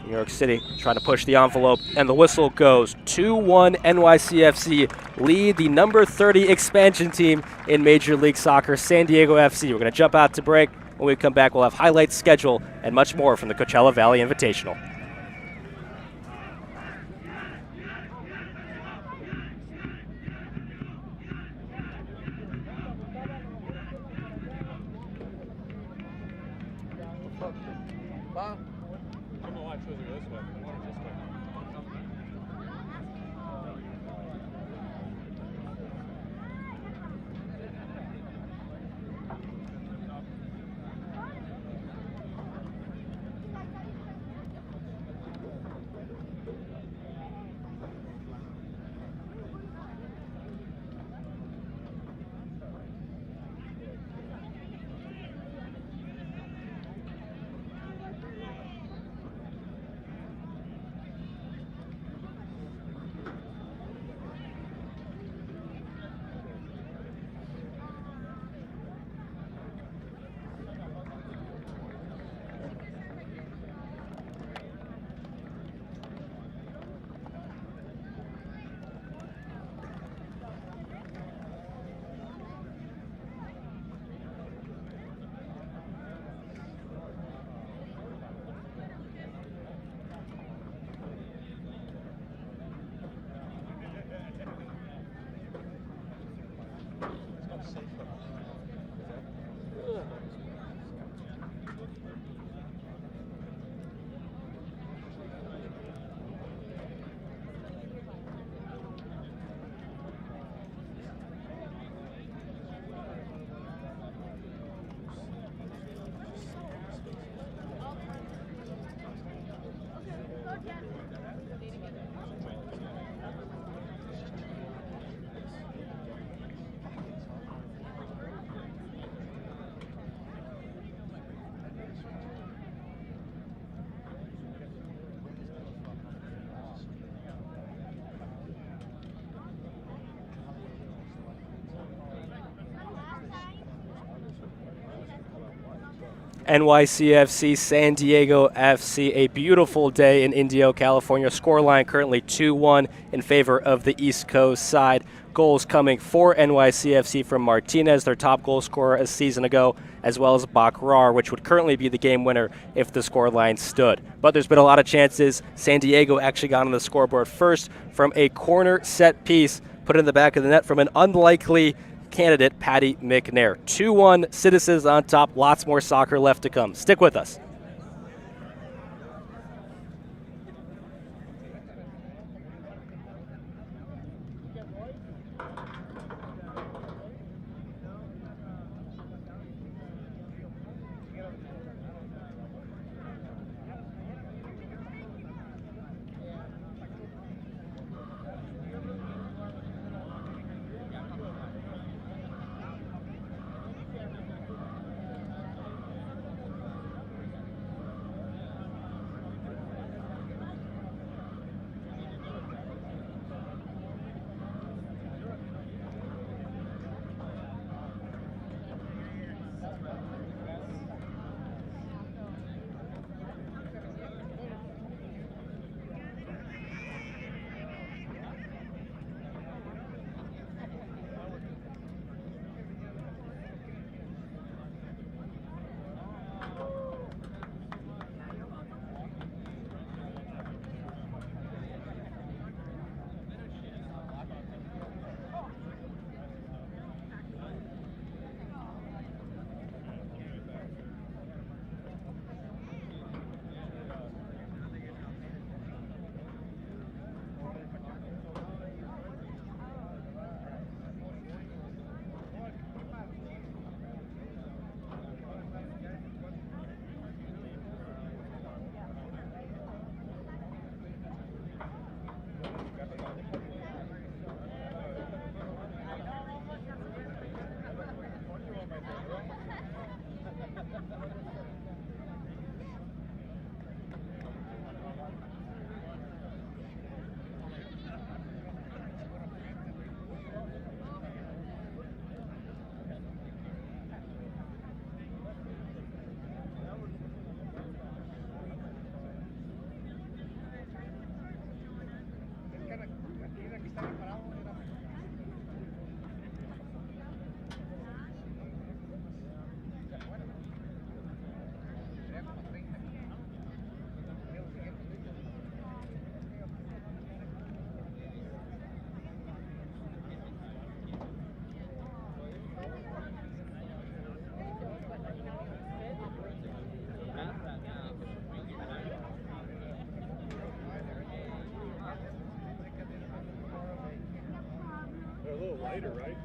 New York City trying to push the envelope, and the whistle goes. 2-1 NYCFC lead the number 30 expansion team in Major League Soccer, San Diego FC. We're going to jump out to break. When we come back, we'll have highlights, schedule, and much more from the Coachella Valley Invitational. NYCFC, San Diego FC, a beautiful day in Indio, California. Scoreline currently 2-1 in favor of the East Coast side. Goals coming for NYCFC from Martinez, their top goal scorer a season ago, as well as Bakrar, which would currently be the game winner if the scoreline stood. But there's been a lot of chances. San Diego actually got on the scoreboard first from a corner set piece, put it in the back of the net from an unlikely candidate, Patty McNair. 2-1, Citizens on top. Lots more soccer left to come. Stick with us. lighter, right?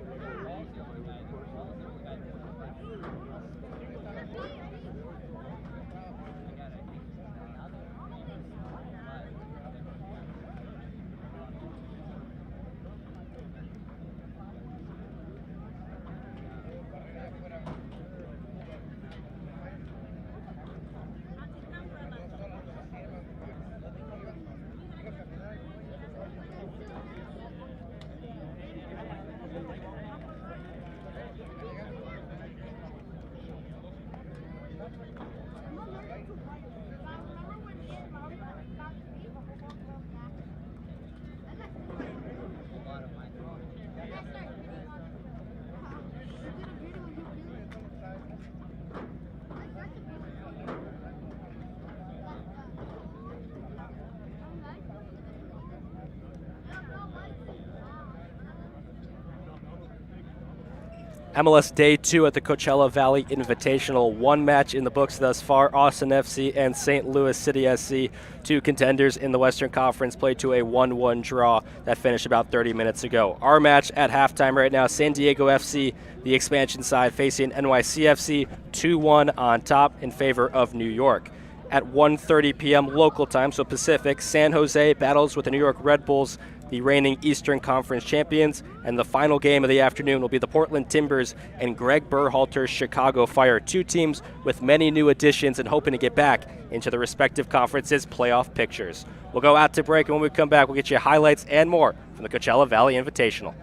MLS Day 2 at the Coachella Valley Invitational. One match in the books thus far. Austin FC and St. Louis City SC, two contenders in the Western Conference, played to a 1-1 draw that finished about 30 minutes ago. Our match at halftime right now, San Diego FC, the expansion side, facing NYCFC, 2-1 on top in favor of New York. At 1:30 p.m. local time, so Pacific, San Jose battles with the New York Red Bulls, the reigning Eastern Conference champions, and the final game of the afternoon will be the Portland Timbers and Greg Berhalter's Chicago Fire. Two teams with many new additions and hoping to get back into the respective conferences' playoff pictures. We'll go out to break, and when we come back, we'll get you highlights and more from the Coachella Valley Invitational.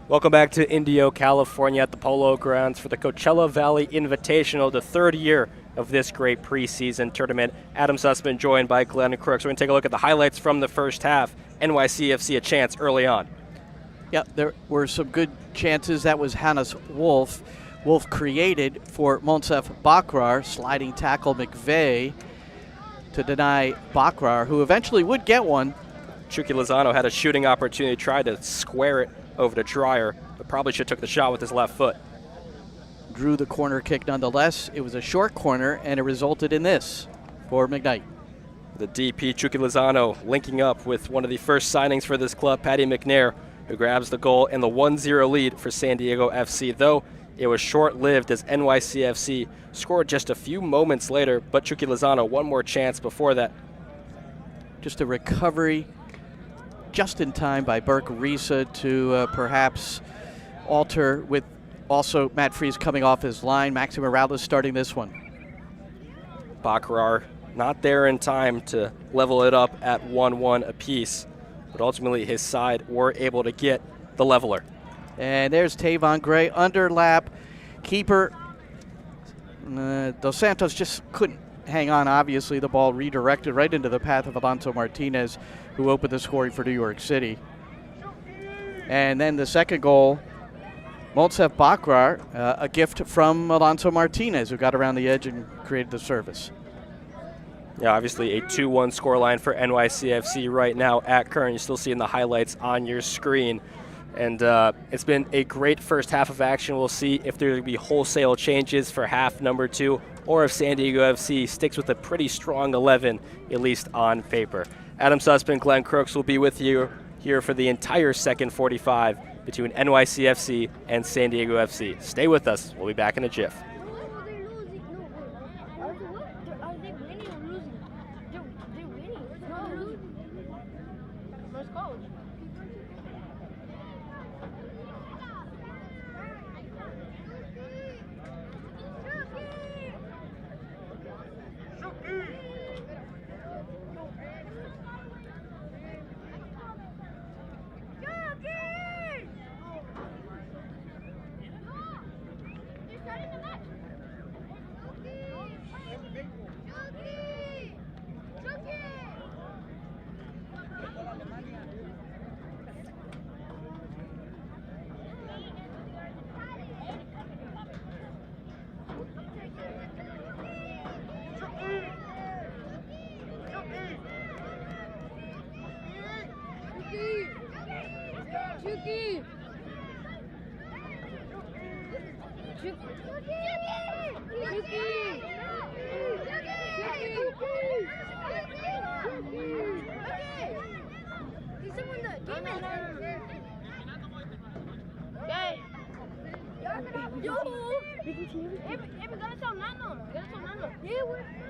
Welcome back to Indio, California at the Polo Grounds for the Coachella Valley Invitational, the third year of this great preseason tournament. Adam Sussman joined by Glenn Crooks. We're going to take a look at the highlights from the first half. NYCFC a chance early on. Yeah, there were some good chances. That was Hannes Wolf. Wolf created for Monsef Bakrar, sliding tackle McVeigh to deny Bakrar, who eventually would get one. Chucky Lozano had a shooting opportunity, tried to square it over to Dreyer, but probably should have took the shot with his left foot. Drew the corner kick nonetheless. It was a short corner, and it resulted in this for McKnight. The DP, Chucky Lozano, linking up with one of the first signings for this club, Patty McNair, who grabs the goal and the 1-0 lead for San Diego FC, though it was short-lived as NYCFC scored just a few moments later, but Chucky Lozano one more chance before that. Just a recovery just in time by Burke Risa to perhaps alter, with also Matt Freese coming off his line. Maxi Morales starting this one. Bakrar not there in time to level it up at 1-1 apiece, but ultimately his side were able to get the leveler. And there's Tavon Gray, underlap. Keeper Dos Santos just couldn't hang on. Obviously, the ball redirected right into the path of Alonso Martinez, who opened the scoring for New York City. And then the second goal, Monsef Bakrar, a gift from Alonso Martinez, who got around the edge and created the service. Yeah, obviously a 2-1 scoreline for NYCFC right now at current. You're still seeing the highlights on your screen. And it's been a great first half of action. We'll see if there will be wholesale changes for half number 2, or if San Diego FC sticks with a pretty strong 11, at least on paper. Adam Sussman, Glenn Crooks will be with you here for the entire second 45 between NYCFC and San Diego FC. Stay with us. We'll be back in a jiff.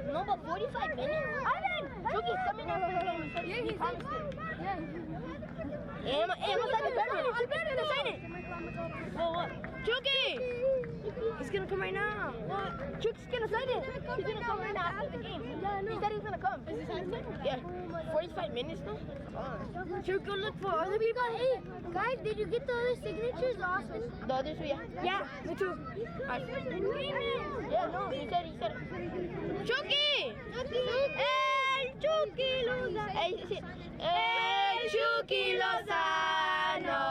No, but 45 minutes? Chucky's coming out for the game. Yeah, he's promised it. Yeah. And what's that better? Well, what? Chucky! He's gonna come right now. What? Chucky's gonna sign it. He's gonna come right now after the game. He said he's gonna come. Is he signing it? Yeah. 45 minutes though? Chucky, go look for other people. Hey, guys, did you get the other signatures? Awesome. The others, yeah. Yeah, me too. Yeah, no, he said it. Chucky! El Chucky Lozano. El Chucky Lozano.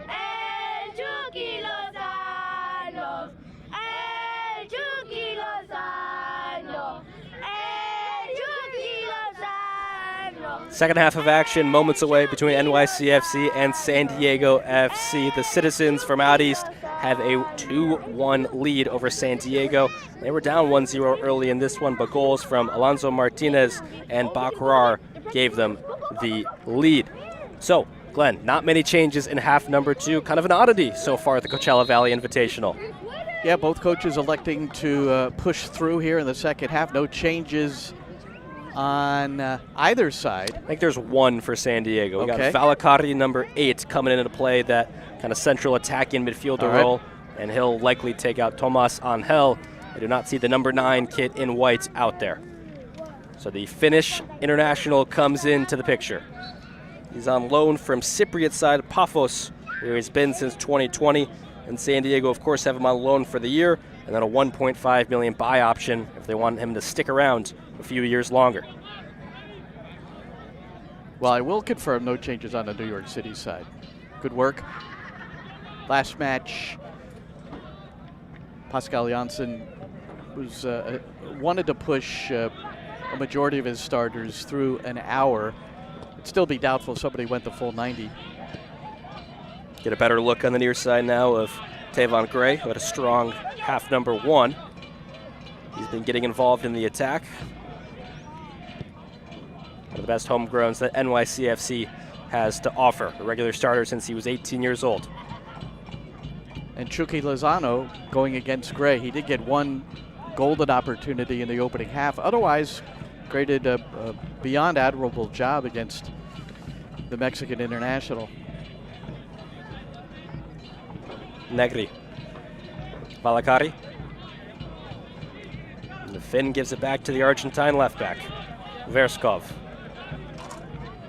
El Chucky Lozano. El Chucky Lozano. El Chucky Lozano. Second half of action, moments away between NYCFC and San Diego FC. The Citizens from out east have a 2-1 lead over San Diego. They were down 1-0 early in this one, but goals from Alonso Martinez and Bakrar gave them the lead. So, Glenn, not many changes in half number 2. Kind of an oddity so far at the Coachella Valley Invitational. Yeah, both coaches electing to push through here in the second half. No changes on either side. I think there's one for San Diego. We Okay. got Valakari, number 8, coming in to play that kind of central attacking midfielder role, and he'll likely take out Tomas Angel. I do not see the number 9 kid in white out there. So the Finnish international comes into the picture. He's on loan from Cypriot side Paphos Here he's been since 2020, and San Diego, of course, have him on loan for the year, and then a $1.5 million buy option if they want him to stick around a few years longer. Well, I will confirm no changes on the New York City side. Good work. Last match, Pascal Janssen was wanted to push a majority of his starters through an hour. It'd still be doubtful if somebody went the full 90. Get a better look on the near side now of Tavon Gray, who had a strong half number 1. He's been getting involved in the attack. One of the best homegrowns that NYCFC has to offer, a regular starter since he was 18 years old. And Chucky Lozano going against Gray. He did get one golden opportunity in the opening half. Otherwise, Gray did a beyond admirable job against the Mexican international. Negri. Valacari. And the Finn gives it back to the Argentine left back, Verskov.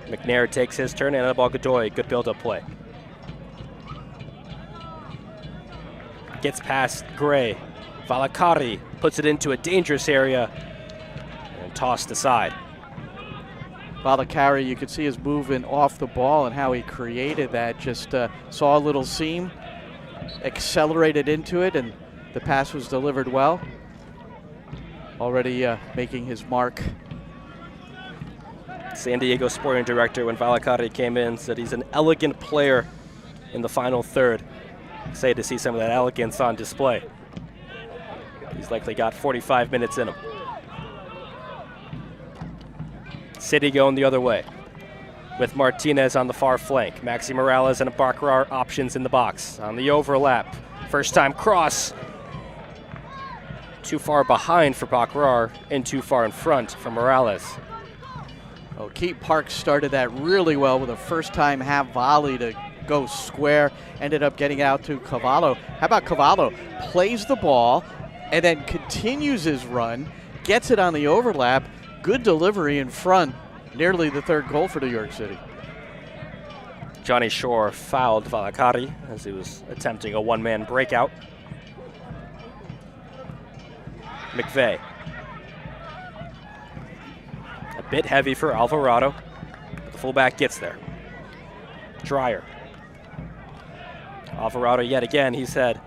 McNair takes his turn, and Anibal Godoy, good build-up play. Gets past Gray. Valacari puts it into a dangerous area and tossed aside. Valacari, you could see his movement off the ball and how he created that. Just saw a little seam, accelerated into it, and the pass was delivered well. Already making his mark. San Diego sporting director, when Valacari came in, said he's an elegant player in the final third. Excited to see some of that elegance on display. He's likely got 45 minutes in him. City going the other way with Martinez on the far flank. Maxi Morales and Baccarar options in the box. On the overlap, first time cross. Too far behind for Baccarar and too far in front for Morales. Oh, Keith Parks started that really well with a first time half volley to go square. Ended up getting out to Cavallo. How about Cavallo? Plays the ball and then continues his run, gets it on the overlap. Good delivery in front. Nearly the third goal for New York City. Johnny Shore fouled Valacari as he was attempting a one-man breakout. McVeigh. A bit heavy for Alvarado, but the fullback gets there. Dreyer. Alvarado yet again, he's had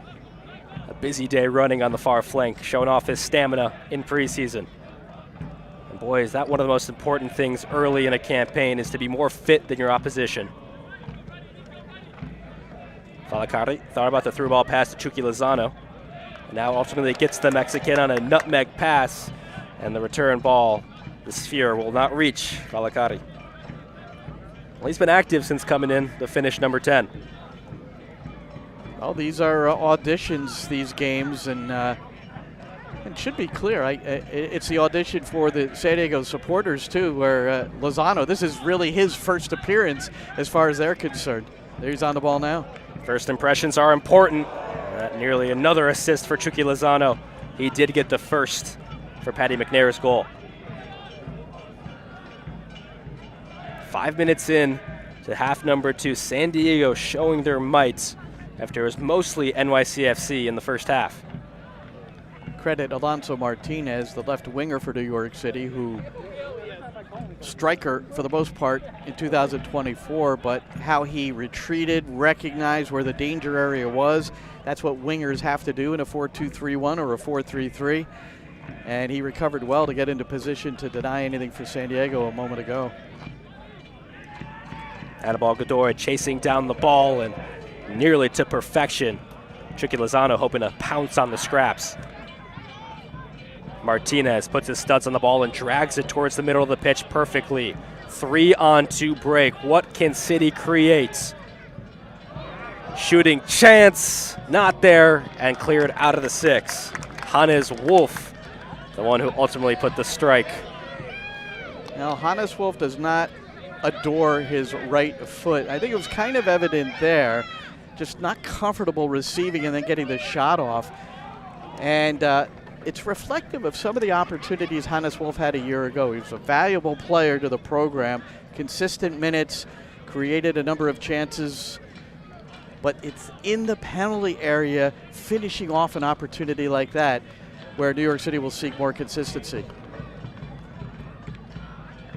a busy day running on the far flank, showing off his stamina in preseason. And boy, is that one of the most important things early in a campaign, is to be more fit than your opposition. Valacari thought about the through ball pass to Chucky Lozano. And now ultimately gets the Mexican on a nutmeg pass, and the return ball, the sphere, will not reach Valacari. Well, he's been active since coming in to finish number 10. Well, these are auditions, these games, and it should be clear. It's the audition for the San Diego supporters, too, where Lozano, this is really his first appearance as far as they're concerned. There he's on the ball now. First impressions are important. Nearly another assist for Chucky Lozano. He did get the first for Patty McNair's goal. 5 minutes in to half number 2. San Diego showing their might after it was mostly NYCFC in the first half. Credit Alonso Martinez, the left winger for New York City, who striker for the most part in 2024, but how he retreated, recognized where the danger area was. That's what wingers have to do in a 4-2-3-1 or a 4-3-3. And he recovered well to get into position to deny anything for San Diego a moment ago. Anibal Godoy chasing down the ball and nearly to perfection. Chucky Lozano hoping to pounce on the scraps. Martinez puts his studs on the ball and drags it towards the middle of the pitch perfectly. 3-on-2 break. What can City create? Shooting chance, not there, and cleared out of the 6. Hannes Wolf, the one who ultimately put the strike. Now, Hannes Wolf does not adore his right foot. I think it was kind of evident there, just not comfortable receiving and then getting the shot off. And it's reflective of some of the opportunities Hannes Wolf had a year ago. He was a valuable player to the program, consistent minutes, created a number of chances. but it's in the penalty area, finishing off an opportunity like that, where New York City will seek more consistency.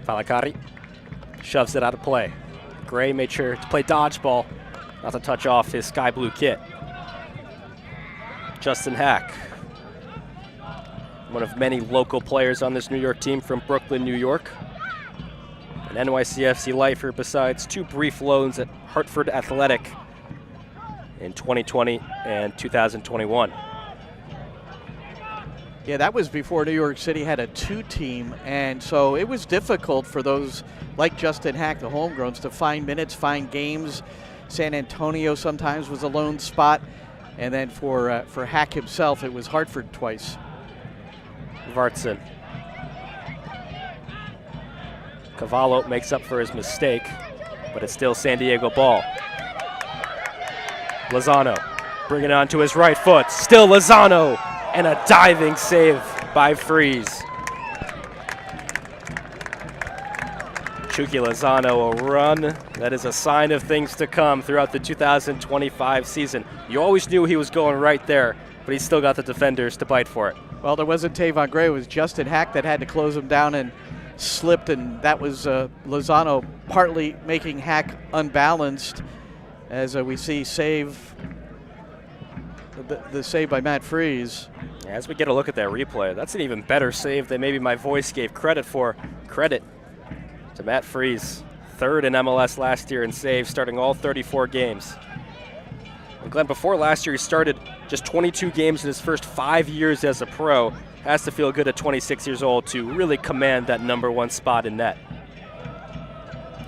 Falacari shoves it out of play. Gray made sure to play dodgeball, not to touch off his sky blue kit. Justin Hack, one of many local players on this New York team from Brooklyn, New York. An NYCFC lifer besides 2 brief loans at Hartford Athletic in 2020 and 2021. Yeah, that was before New York City had a 2-team, and so it was difficult for those like Justin Hack, the homegrowns, to find minutes, find games. San Antonio sometimes was a lone spot, and then for Hack himself, it was Hartford twice. Vartson. Cavallo makes up for his mistake, but it's still San Diego ball. Lozano bringing it onto his right foot. Still Lozano, and a diving save by Freeze. Chucky Lozano, a run that is a sign of things to come throughout the 2025 season. You always knew he was going right there, but he still got the defenders to bite for it. Well, there wasn't Tavon Gray. It was Justin Hack that had to close him down and slipped, and that was Lozano partly making Hack unbalanced, as we see the save by Matt Freeze. As we get a look at that replay, that's an even better save than maybe my voice gave credit for. Credit to Matt Freeze, 3rd in MLS last year in saves, starting all 34 games. And Glenn, before last year, he started just 22 games in his first 5 years as a pro. Has to feel good at 26 years old to really command that #1 spot in net.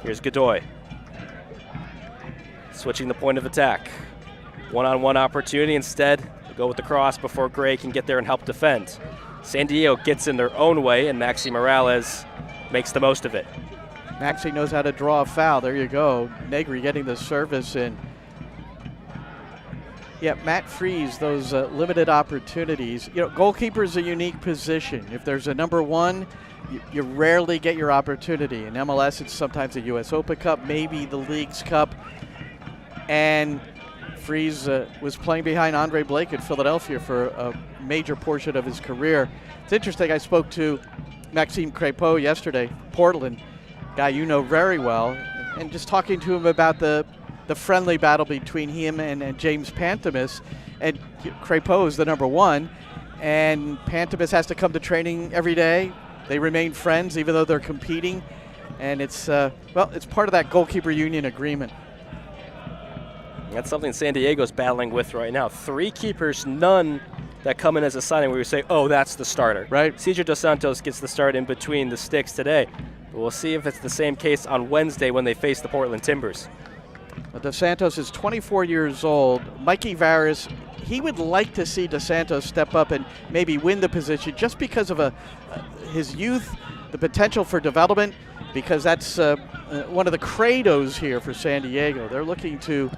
Here's Godoy. Switching the point of attack. One-on-one opportunity. Instead, go with the cross before Gray can get there and help defend. San Diego gets in their own way, and Maxi Morales makes the most of it. Maxi knows how to draw a foul. There you go. Negri getting the service in. Yeah, Matt Freeze, those limited opportunities. You know, goalkeeper is a unique position. If there's a #1, you rarely get your opportunity. In MLS, it's sometimes a U.S. Open Cup, maybe the Leagues Cup. And Freeze was playing behind Andre Blake in Philadelphia for a major portion of his career. It's interesting, I spoke to Maxime Crépeau yesterday, Portland, guy you know very well, and just talking to him about the friendly battle between him and James Pantemis. And Crépeau is the #1, and Pantemis has to come to training every day. They remain friends even though they're competing, and it's it's part of that goalkeeper union agreement. That's something San Diego's battling with right now. 3 keepers, none that come in as a signing where you say, oh, that's the starter. Right. Cesar Dos Santos gets the start in between the sticks today. But we'll see if it's the same case on Wednesday when they face the Portland Timbers. Dos Santos is 24 years old. Mikey Varis, he would like to see Dos Santos step up and maybe win the position just because of his youth, the potential for development, because that's one of the credos here for San Diego. They're looking to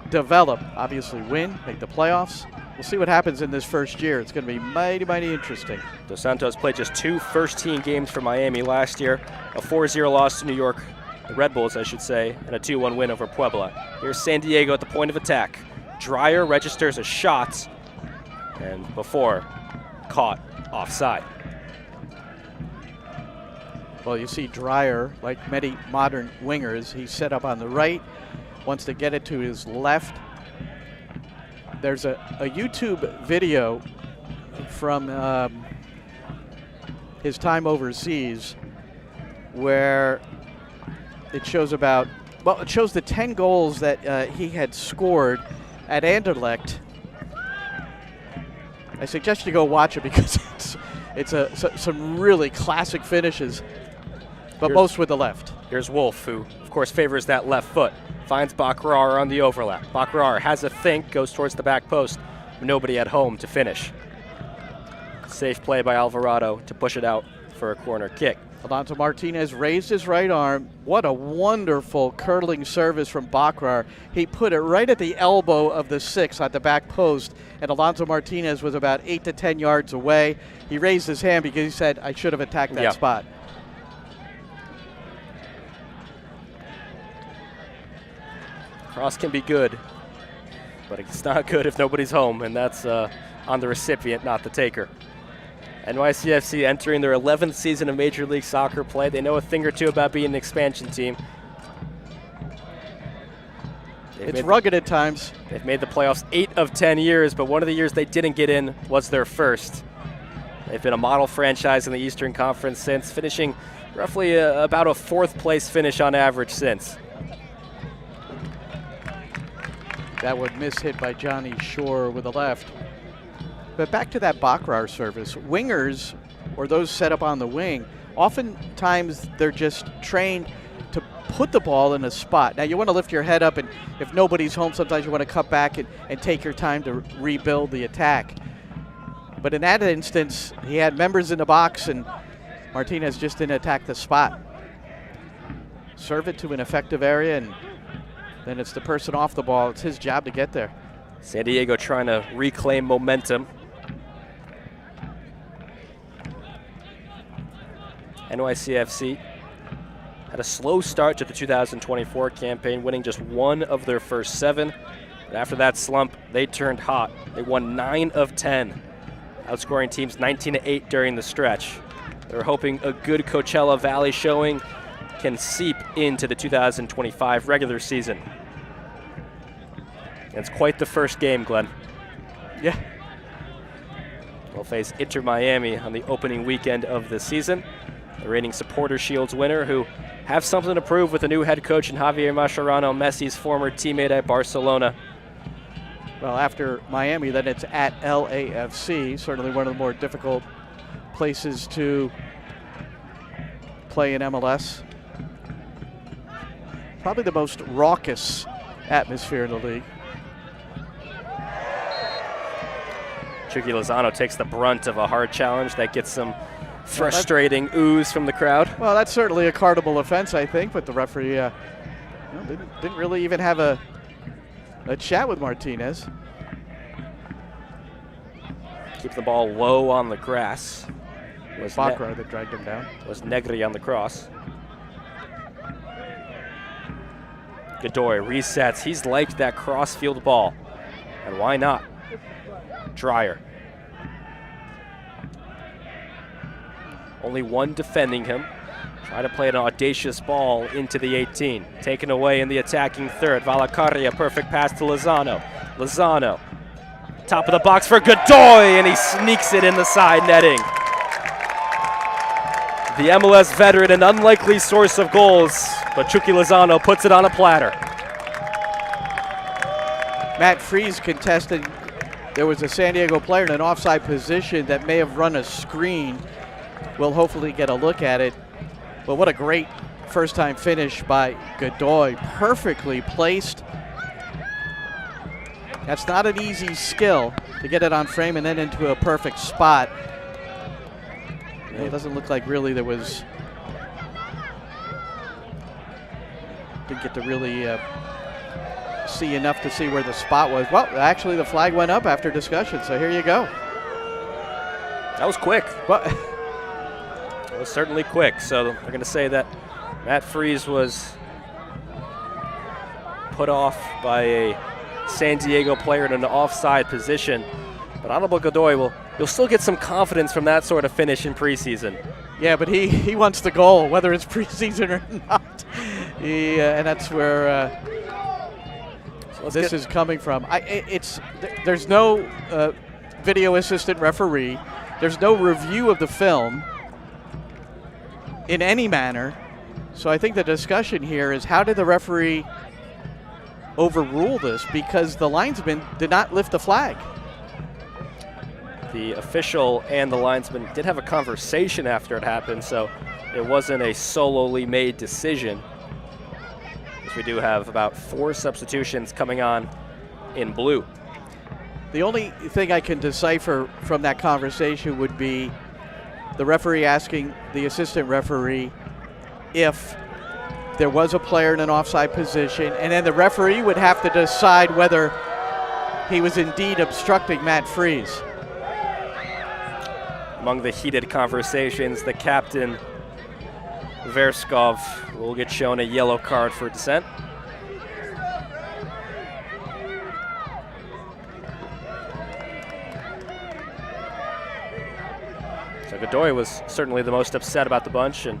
develop, obviously win, make the playoffs. We'll see what happens in this first year. It's going to be mighty, mighty interesting. Dos Santos played just 2 first-team games for Miami last year, a 4-0 loss to New York, the Red Bulls, I should say, and a 2-1 win over Puebla. Here's San Diego at the point of attack. Dreyer registers a shot, and before, caught offside. Well, you see Dreyer, like many modern wingers, he's set up on the right, wants to get it to his left. There's a YouTube video from his time overseas where it shows it shows the 10 goals that he had scored at Anderlecht. I suggest you go watch it because it's some really classic finishes, but most with the left. Here's Wolf, who, of course, favors that left foot. Finds Bakrar on the overlap. Bakrar has a think, goes towards the back post. Nobody at home to finish. Safe play by Alvarado to push it out for a corner kick. Alonso Martinez raised his right arm. What a wonderful curling service from Bakrar. He put it right at the elbow of the 6 at the back post, and Alonso Martinez was about 8 to 10 yards away. He raised his hand because he said, I should have attacked that spot. Cross can be good. but it's not good if nobody's home, and that's on the recipient, not the taker. NYCFC entering their 11th season of Major League Soccer play. They know a thing or two about being an expansion team. It's rugged at times. They've made the playoffs 8 of 10 years, but one of the years they didn't get in was their first. They've been a model franchise in the Eastern Conference since, finishing roughly about a 4th place finish on average since. That one mishit by Johnny Shore with the left. But back to that Baccarat service. Wingers, or those set up on the wing, oftentimes they're just trained to put the ball in a spot. Now you want to lift your head up, and if nobody's home, sometimes you want to cut back and take your time to rebuild the attack. But in that instance, he had members in the box, and Martinez just didn't attack the spot. Serve it to an effective area, and then it's the person off the ball. It's his job to get there. San Diego trying to reclaim momentum. NYCFC had a slow start to the 2024 campaign, winning just 1 of their first 7. But after that slump, they turned hot. They won 9 of 10, outscoring teams 19-8 during the stretch. They were hoping a good Coachella Valley showing can seep into the 2025 regular season. It's quite the first game, Glenn. Yeah. We'll face Inter Miami on the opening weekend of the season. The reigning Supporter Shields winner, who have something to prove with a new head coach in Javier Mascherano, Messi's former teammate at Barcelona. Well, after Miami, then it's at LAFC, certainly one of the more difficult places to play in MLS. Probably the most raucous atmosphere in the league. Chucky Lozano takes the brunt of a hard challenge that gets some frustrating oohs from the crowd. Well, that's certainly a cardable offense, I think, but the referee didn't really even have a chat with Martinez. Keep the ball low on the grass. Was Baccarat that dragged him down. Was Negri on the cross. Godoy resets. He's liked that cross-field ball. And why not? Dreyer. Only one defending him. Try to play an audacious ball into the 18. Taken away in the attacking third. Valacarria, perfect pass to Lozano. Lozano, top of the box for Godoy, and he sneaks it in the side netting. The MLS veteran, an unlikely source of goals, but Chucky Lozano puts it on a platter. Matt Freese contested. There was a San Diego player in an offside position that may have run a screen. We'll hopefully get a look at it. But what a great first-time finish by Godoy. Perfectly placed. That's not an easy skill to get it on frame and then into a perfect spot. It doesn't look like really there was. Didn't get to really see enough to see where the spot was. Well, actually the flag went up after discussion, so here you go. That was quick. Well, it was certainly quick. So they're going to say that Matt Freese was put off by a San Diego player in an offside position. But Honorable Godoy you'll still get some confidence from that sort of finish in preseason. Yeah, but he wants the goal, whether it's preseason or not. And that's where this is coming from. There's no video assistant referee. There's no review of the film in any manner. So I think the discussion here is, how did the referee overrule this? Because the linesman did not lift the flag. The official and the linesman did have a conversation after it happened, so it wasn't a solely made decision. We do have about 4 substitutions coming on in blue. The only thing I can decipher from that conversation would be the referee asking the assistant referee if there was a player in an offside position, and then the referee would have to decide whether he was indeed obstructing Matt Freese. Among the heated conversations, the captain, Verskov, will get shown a yellow card for dissent. Godoy was certainly the most upset about the bunch, and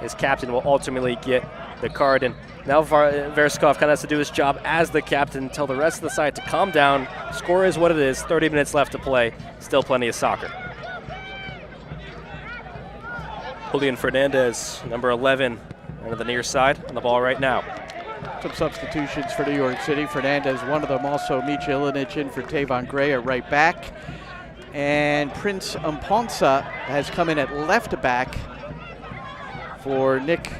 his captain will ultimately get the card. And now Verskov kind of has to do his job as the captain and tell the rest of the side to calm down. Score is what it is. 30 minutes left to play. Still plenty of soccer. Julian Fernandez, number 11, under the near side on the ball right now. Some substitutions for New York City. Fernandez, one of them, also Micha Ilinic in for Tavon Gray at right back. And Prince Mponsa has come in at left back for Nick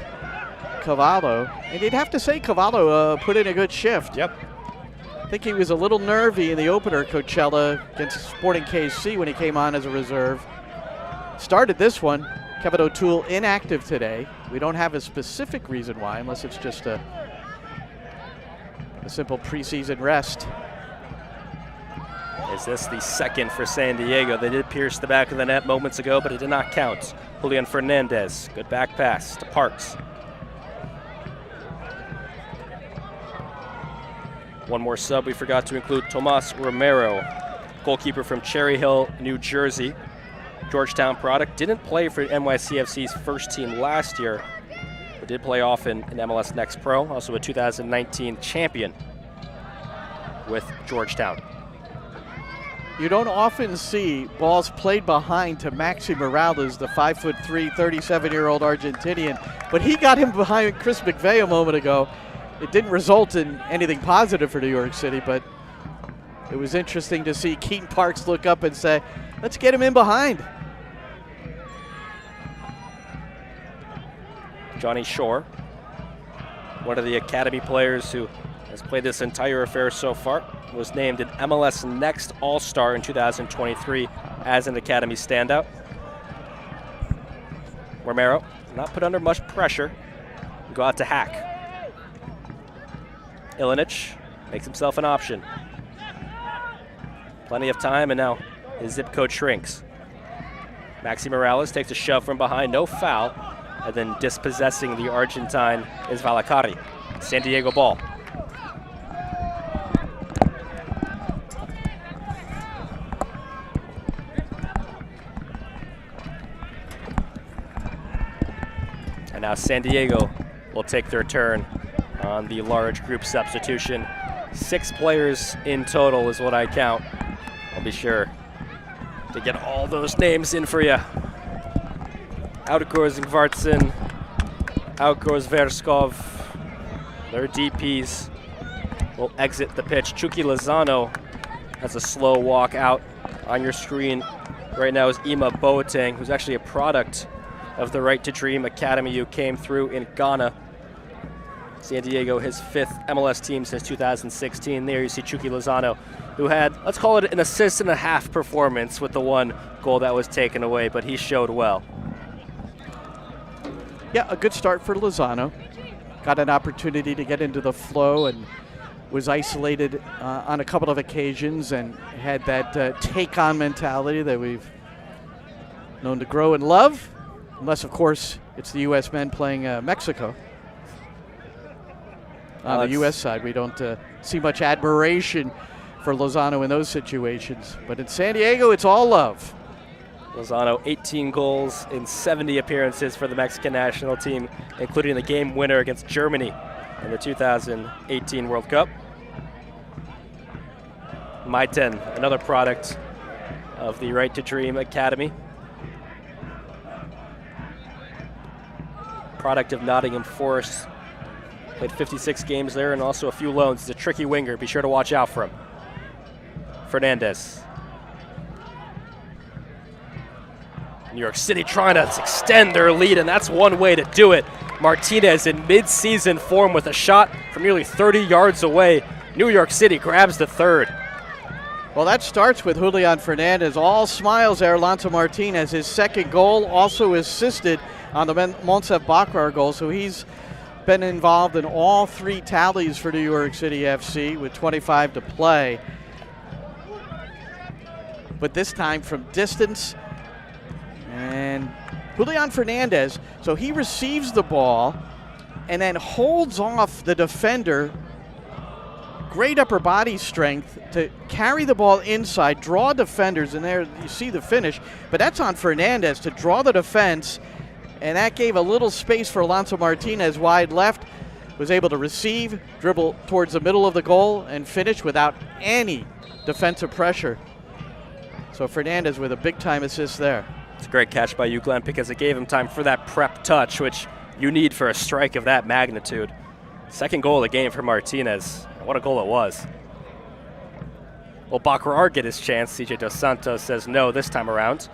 Cavallo. And you'd have to say Cavallo put in a good shift. Yep. I think he was a little nervy in the opener, Coachella, against Sporting KC when he came on as a reserve. Started this one. Kevin O'Toole inactive today. We don't have a specific reason why, unless it's just a simple preseason rest. Is this the second for San Diego? They did pierce the back of the net moments ago, but it did not count. Julian Fernandez, good back pass to Parks. One more sub we forgot to include, Tomas Romero, goalkeeper from Cherry Hill, New Jersey. Georgetown product, didn't play for NYCFC's first team last year, but did play often in MLS Next Pro, also a 2019 champion with Georgetown. You don't often see balls played behind to Maxi Morales, the 5'3", 37-year-old Argentinian, but he got him behind Chris McVeigh a moment ago. It didn't result in anything positive for New York City, but it was interesting to see Keaton Parks look up and say, let's get him in behind. Johnny Shore, one of the academy players who has played this entire affair so far, was named an MLS Next All-Star in 2023 as an academy standout. Romero, not put under much pressure, go out to Hack. Ilinic makes himself an option. Plenty of time, and now his zip code shrinks. Maxi Morales takes a shove from behind, no foul, and then dispossessing the Argentine is Valacari. San Diego ball. And now San Diego will take their turn on the large group substitution. 6 players in total is what I count. I'll be sure to get all those names in for you. Out goes Ingvartsen, out goes Verskov. Their DPs will exit the pitch. Chucky Lozano has a slow walk out. On your screen right now is Ima Boateng, who's actually a product of the Right to Dream Academy who came through in Ghana. San Diego, his 5th MLS team since 2016. There you see Chucky Lozano, who had, let's call it an assist and a half performance with the one goal that was taken away, but he showed well. Yeah, a good start for Lozano. Got an opportunity to get into the flow and was isolated on a couple of occasions and had that take-on mentality that we've known to grow and love, unless, of course, it's the U.S. men playing Mexico. On the U.S. side, we don't see much admiration for Lozano in those situations. But in San Diego, it's all love. Lozano, 18 goals in 70 appearances for the Mexican national team, including the game winner against Germany in the 2018 World Cup. Maiten, another product of the Right to Dream Academy. Product of Nottingham Forest. Played 56 games there and also a few loans. He's a tricky winger. Be sure to watch out for him. Fernandez. New York City trying to extend their lead, and that's one way to do it. Martinez in mid-season form with a shot from nearly 30 yards away. New York City grabs the third. Well, that starts with Julian Fernandez. All smiles there, Alonso Martinez. His second goal also assisted on the Monsef Bakrar goal, so he's been involved in all 3 tallies for New York City FC with 25 to play. But this time from distance. And Julian Fernandez, so he receives the ball and then holds off the defender great upper body strength to carry the ball inside, draw defenders, and there you see the finish. But that's on Fernandez to draw the defense, and that gave a little space for Alonso Martinez wide left. Was able to receive, dribble towards the middle of the goal, and finish without any defensive pressure. So Fernandez with a big-time assist there. It's a great catch by you, Glenn, because it gave him time for that prep touch, which you need for a strike of that magnitude. Second goal of the game for Martinez. What a goal it was. Will Baccarar get his chance? CJ Dos Santos says no this time around.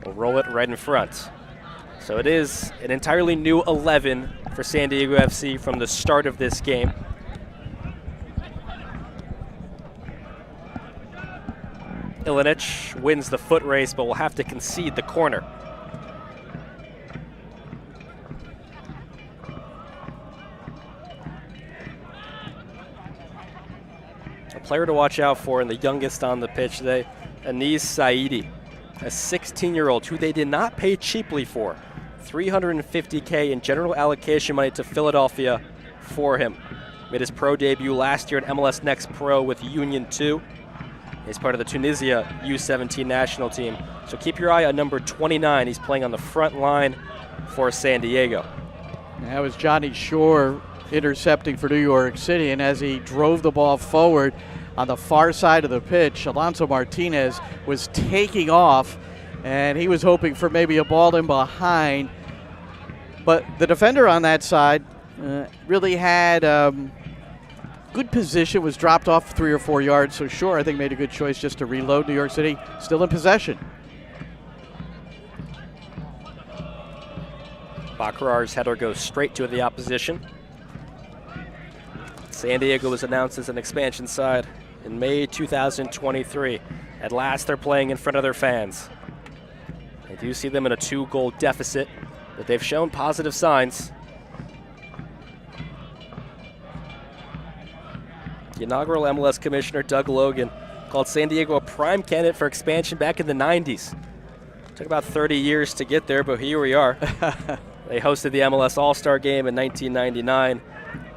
We'll roll it right in front. So it is an entirely new 11 for San Diego FC from the start of this game. Ilinic wins the foot race, but will have to concede the corner. A player to watch out for, and the youngest on the pitch today, Anis Saidi, a 16-year-old who they did not pay cheaply for. $350K in general allocation money to Philadelphia for him. Made his pro debut last year at MLS Next Pro with Union 2. He's part of the Tunisia U17 national team. So keep your eye on number 29. He's playing on the front line for San Diego. That was Johnny Shore intercepting for New York City, and as he drove the ball forward on the far side of the pitch, Alonso Martinez was taking off, and he was hoping for maybe a ball in behind. But the defender on that side really had good position, was dropped off 3 or 4 yards. So Shore, I think, made a good choice just to reload. New York City still in possession. Baccarar's header goes straight to the opposition. San Diego was announced as an expansion side in May 2023. At last, they're playing in front of their fans. I do see them in a 2-goal deficit, but they've shown positive signs. The inaugural MLS commissioner, Doug Logan, called San Diego a prime candidate for expansion back in the 90s. Took about 30 years to get there, but here we are. They hosted the MLS All-Star Game in 1999,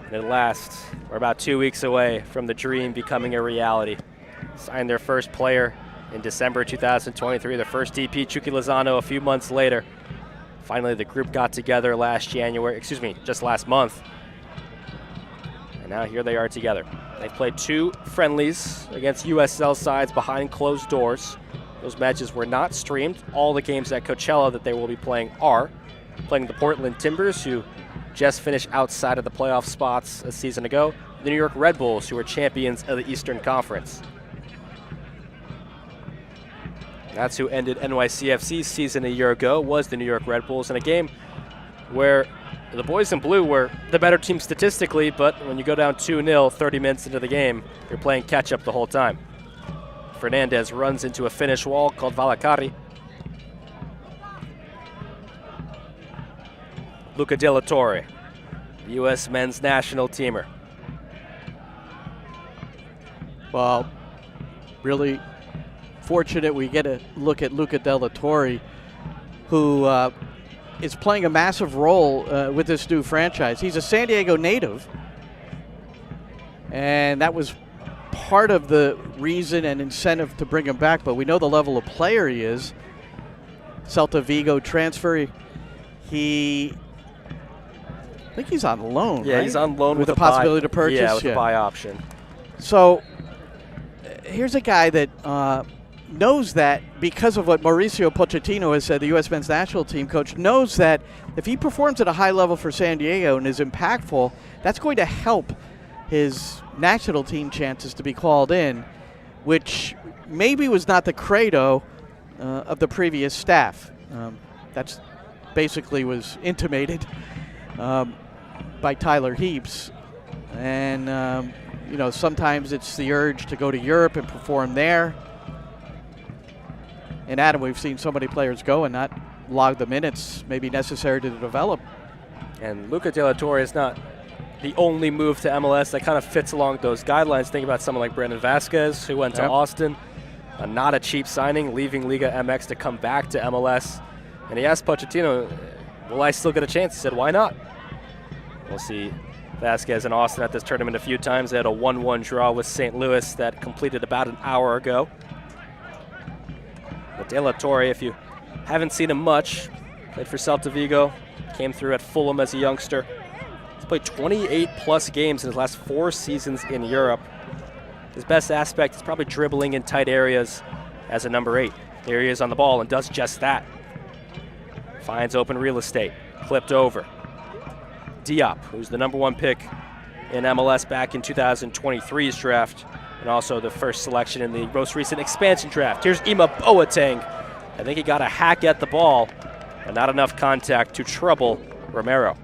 and at last, we're about 2 weeks away from the dream becoming a reality. Signed their first player in December 2023, their first DP, Chucky Lozano, a few months later. Finally, the group got together just last month. And now here they are together. They've played 2 friendlies against USL sides behind closed doors. Those matches were not streamed. All the games at Coachella that they will be playing are. Playing the Portland Timbers, who just finished outside of the playoff spots a season ago. The New York Red Bulls, who are champions of the Eastern Conference. That's who ended NYCFC's season a year ago, was the New York Red Bulls, in a game where the boys in blue were the better team statistically, but when you go down 2-0 30 minutes into the game, you're playing catch-up the whole time. Fernandez runs into a finish wall called Valacari. Luca De La Torre, the U.S. men's national teamer. Well, really fortunate we get a look at Luca De La Torre, who is playing a massive role with this new franchise. He's a San Diego native, and that was part of the reason and incentive to bring him back, but we know the level of player he is. Celta Vigo transfer. I think he's on loan, Yeah, right? he's on loan with a the possibility to purchase. Yeah, with a buy option. So here's a guy that knows that, because of what Mauricio Pochettino has said, the U.S. men's national team coach, knows that if he performs at a high level for San Diego and is impactful, that's going to help his national team chances to be called in, which maybe was not the credo of the previous staff. That's basically was intimated by Tyler Heaps. And, sometimes it's the urge to go to Europe and perform there. And Adam, we've seen so many players go and not log the minutes maybe necessary to develop. And Luca De La Torre is not the only move to MLS that kind of fits along those guidelines. Think about someone like Brandon Vasquez, who went to Austin. Not a cheap signing, leaving Liga MX to come back to MLS. And he asked Pochettino, will I still get a chance? He said, why not? We'll see Vasquez and Austin at this tournament a few times. They had a 1-1 draw with St. Louis that completed about an hour ago. But De La Torre, if you haven't seen him much, played for Celta Vigo, came through at Fulham as a youngster. He's played 28-plus games in his last 4 seasons in Europe. His best aspect is probably dribbling in tight areas as a number 8. There he is on the ball and does just that. Finds open real estate, clipped over. Diop, who's the number 1 pick in MLS back in 2023's draft, and also the first selection in the most recent expansion draft. Here's Ima Boateng. I think he got a hack at the ball, but not enough contact to trouble Romero.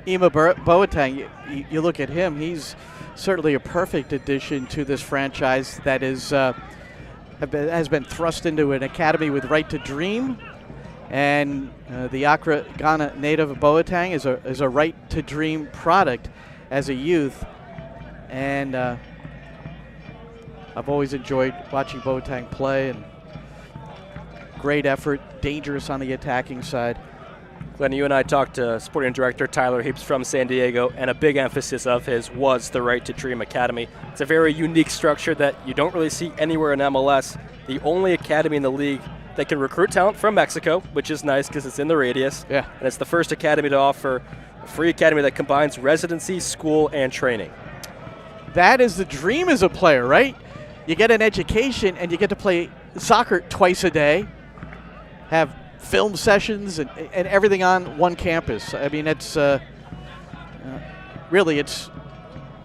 Ima Boateng, you look at him, he's certainly a perfect addition to this franchise that is has been thrust into an academy with right to dream. And the Accra, Ghana native Boateng is a right to dream product as a youth. And I've always enjoyed watching Boateng play, and great effort, dangerous on the attacking side. Glenn, you and I talked to sporting director Tyler Heaps from San Diego, and a big emphasis of his was the Right to Dream Academy. It's a very unique structure that you don't really see anywhere in MLS. The only academy in the league that can recruit talent from Mexico, which is nice because it's in the radius. Yeah. And it's the first academy to offer a free academy that combines residency, school, and training. That is the dream as a player, right? You get an education and you get to play soccer twice a day, have film sessions and everything on one campus. I mean, it's really, it's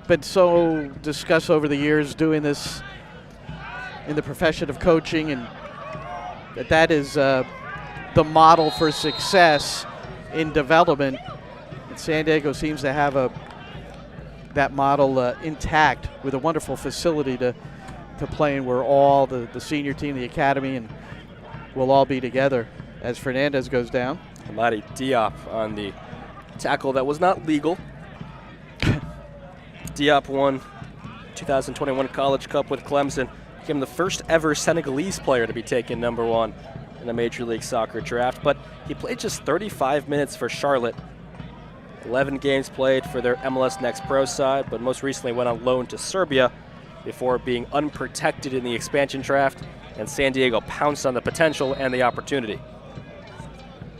been so discussed over the years doing this in the profession of coaching, and that is the model for success in development. And San Diego seems to have that model intact with a wonderful facility to play in, where all the senior team, the academy, and we'll all be together as Fernandez goes down. Amadi Diop on the tackle that was not legal. Diop won 2021 College Cup with Clemson. Became the first ever Senegalese player to be taken number 1 in a Major League Soccer draft. But he played just 35 minutes for Charlotte. 11 games played for their MLS Next Pro side, but most recently went on loan to Serbia before being unprotected in the expansion draft, and San Diego pounced on the potential and the opportunity.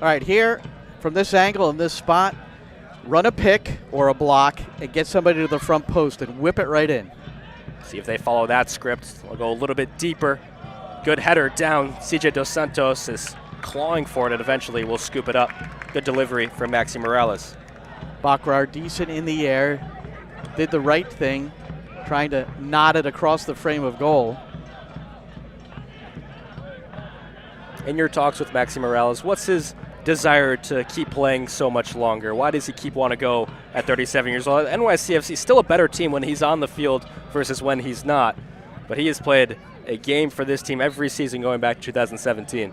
All right, here from this angle in this spot, run a pick or a block and get somebody to the front post and whip it right in. See if they follow that script. We'll go a little bit deeper. Good header down. CJ Dos Santos is clawing for it and eventually will scoop it up. Good delivery from Maxi Morales. Bakrar decent in the air, did the right thing, trying to knot it across the frame of goal. In your talks with Maxi Morales, what's his desire to keep playing so much longer? Why does he keep want to go at 37 years old? NYCFC is still a better team when he's on the field versus when he's not. But he has played a game for this team every season going back to 2017.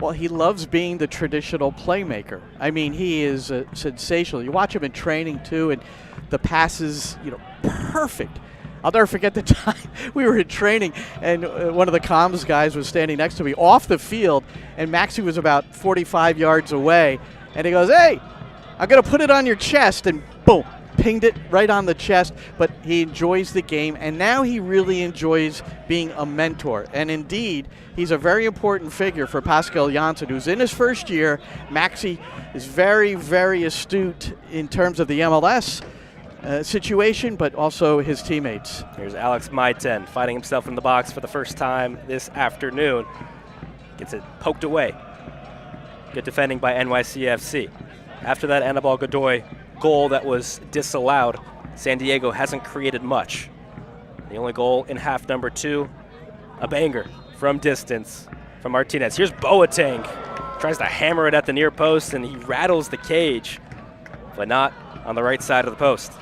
Well, he loves being the traditional playmaker. I mean, he is sensational. You watch him in training too, and the passes, perfect. I'll never forget the time we were in training, and one of the comms guys was standing next to me off the field, and Maxi was about 45 yards away, and he goes, "Hey, I'm going to put it on your chest," and boom, pinged it right on the chest. But he enjoys the game, and now he really enjoys being a mentor. And indeed, he's a very important figure for Pascal Janssen, who's in his first year. Maxi is very, very astute in terms of the MLS situation, but also his teammates. Here's Alex Maiten fighting himself in the box for the first time this afternoon. Gets it poked away. Good defending by NYCFC. After that Anibal Godoy goal that was disallowed, San Diego hasn't created much. The only goal in half number 2, a banger from distance from Martinez. Here's Boateng. Tries to hammer it at the near post, and he rattles the cage, but not on the right side of the post.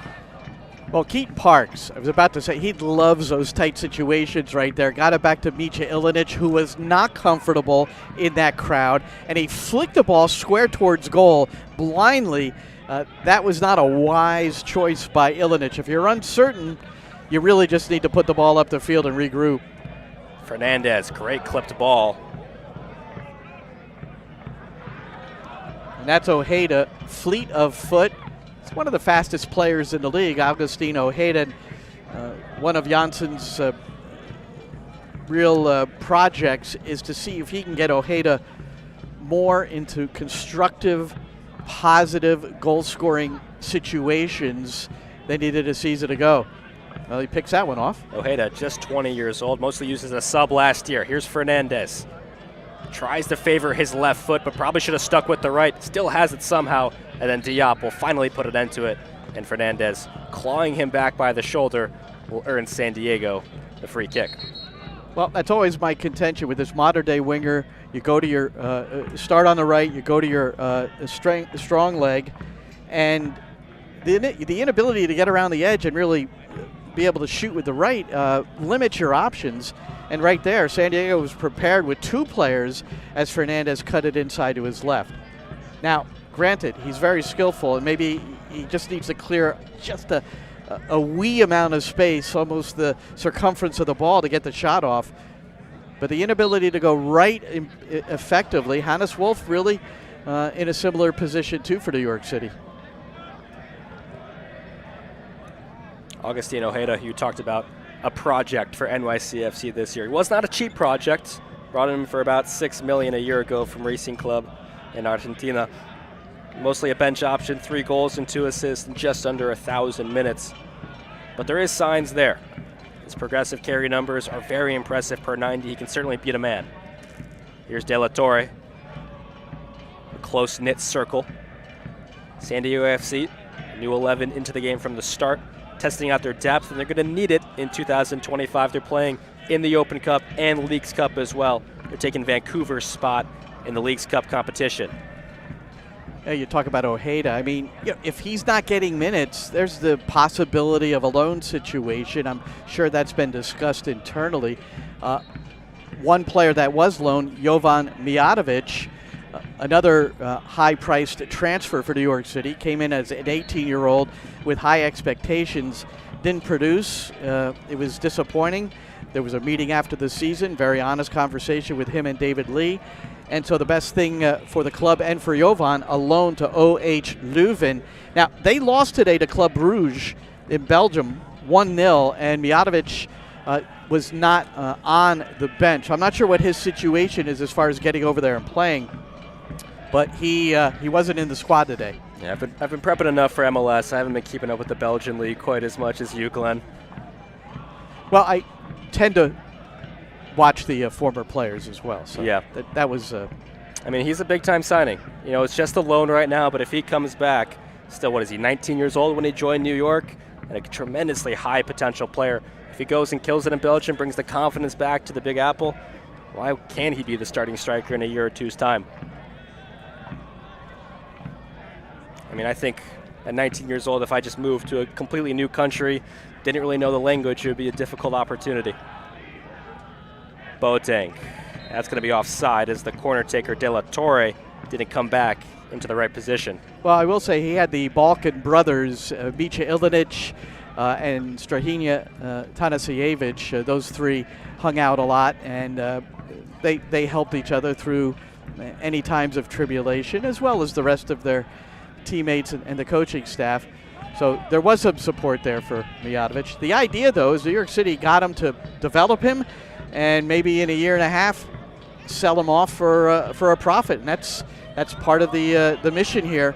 Well, Keaton Parks, I was about to say, he loves those tight situations right there. Got it back to Micha Ilinic, who was not comfortable in that crowd, and he flicked the ball square towards goal blindly. That was not a wise choice by Ilinic. If you're uncertain, you really just need to put the ball up the field and regroup. Fernandez, great clipped ball. And that's Ojeda, fleet of foot, He's one of the fastest players in the league, Agustin Ojeda. One of Janssen's real projects is to see if he can get Ojeda more into constructive, positive goal-scoring situations than he did a season ago. Well, he picks that one off. Ojeda, just 20 years old, mostly used as a sub last year. Here's Fernandez. Tries to favor his left foot, but probably should have stuck with the right. Still has it somehow, and then Diop will finally put an end to it. And Fernandez, clawing him back by the shoulder, will earn San Diego the free kick. Well, that's always my contention with this modern-day winger. You go to your start on the right, you go to your strong leg, and the inability to get around the edge and really be able to shoot with the right limits your options. And right there, San Diego was prepared with 2 players as Fernandez cut it inside to his left. Now, granted, he's very skillful, and maybe he just needs to clear just a wee amount of space, almost the circumference of the ball, to get the shot off. But the inability to go right effectively, Hannes Wolf really in a similar position too for New York City. Agustin Ojeda, you talked about a project for NYCFC this year. It was not a cheap project. Brought him for about $6 million a year ago from Racing Club in Argentina. Mostly a bench option, 3 goals and 2 assists in just under 1,000 minutes. But there is signs there. His progressive carry numbers are very impressive per 90. He can certainly beat a man. Here's De La Torre. A close-knit circle. San Diego FC, new 11 into the game from the start, testing out their depth, and they're going to need it in 2025. They're playing in the Open Cup and Leagues Cup as well. They're taking Vancouver's spot in the Leagues Cup competition. Yeah, you talk about Ojeda. I mean, if he's not getting minutes, there's the possibility of a loan situation. I'm sure that's been discussed internally. One player that was loaned, Jovan Mijatovic, another high-priced transfer for New York City, came in as an 18-year-old with high expectations, didn't produce. It was disappointing. There was a meeting after the season, very honest conversation with him and David Lee. And so the best thing for the club and for Jovan, a loan to OH Leuven. Now, they lost today to Club Brugge in Belgium, 1-0, and Mijatovic was not on the bench. I'm not sure what his situation is as far as getting over there and playing, but he wasn't in the squad today. Yeah, I've been prepping enough for MLS. I haven't been keeping up with the Belgian league quite as much as you, Glenn. Well, I tend to watch the former players as well. So yeah, that was. I mean, he's a big-time signing. You know, it's just a loan right now, but if he comes back, still, what is he, 19 years old when he joined New York? And a tremendously high potential player. If he goes and kills it in Belgium, brings the confidence back to the Big Apple, why can't he be the starting striker in a year or two's time? I mean, I think at 19 years old, if I just moved to a completely new country, didn't really know the language, it would be a difficult opportunity. Boateng. That's going to be offside as the corner taker De La Torre didn't come back into the right position. Well, I will say he had the Balkan brothers, Micha Ilinic and Strahinja Tanasijevic. Those 3 hung out a lot, and they helped each other through any times of tribulation, as well as the rest of their teammates and the coaching staff. So there was some support there for Mijatovic. The idea, though, is New York City got him to develop him, and maybe in a year and a half sell him off for a profit. And that's part of the mission here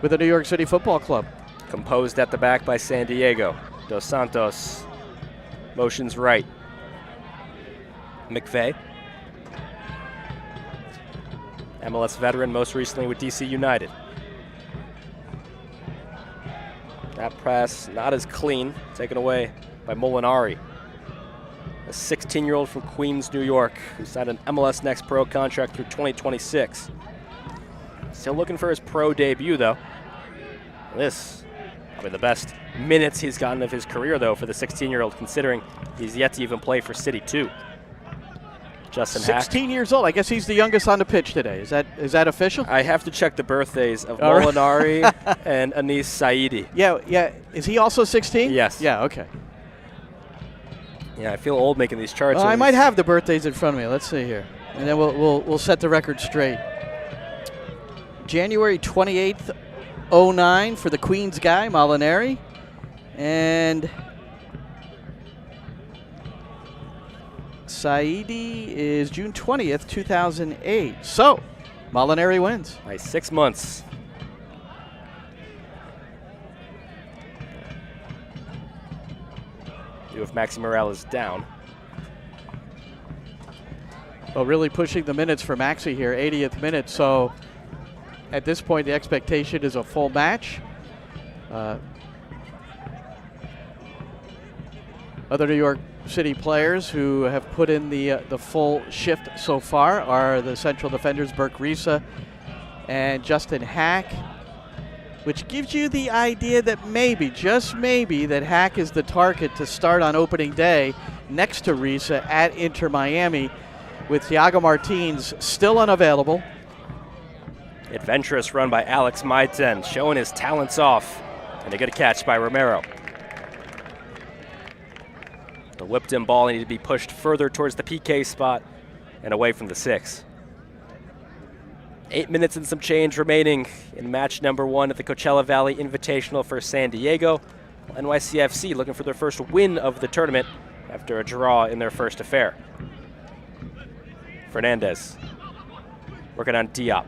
with the New York City Football Club. Composed at the back by San Diego. Dos Santos motions right. McVeigh, MLS veteran, most recently with DC United. That press not as clean, taken away by Molinari. A 16-year-old from Queens, New York, who signed an MLS Next Pro contract through 2026. Still looking for his pro debut, though. This, probably the best minutes he's gotten of his career, though, for the 16-year-old, considering he's yet to even play for City 2. Justin 16 years old. I guess he's the youngest on the pitch today. Is that official? I have to check the birthdays of Molinari and Anis Saidi. Yeah. Is he also 16? Yes. Yeah, okay. Yeah, I feel old making these charts. I might have the birthdays in front of me. Let's see here. And then we'll set the record straight. January 28th, 09 for the Queens guy, Molinari. And Saidi is June 20th, 2008. So, Molinari wins. Nice 6 months. You have Maxi Morales down. Well, really pushing the minutes for Maxi here, 80th minute. So, at this point, the expectation is a full match. Other New York City players who have put in the full shift so far are the central defenders Burke Risa and Justin Hack, which gives you the idea that maybe, just maybe, that Hack is the target to start on opening day next to Risa at Inter Miami, with Thiago Martins still unavailable. Adventurous run by Alex Maiten, showing his talents off, and a good catch by Romero. The whipped in ball needed to be pushed further towards the PK spot and away from the 6. 8 minutes and some change remaining in match number 1 at the Coachella Valley Invitational for San Diego. NYCFC looking for their first win of the tournament after a draw in their first affair. Fernandez working on Diop.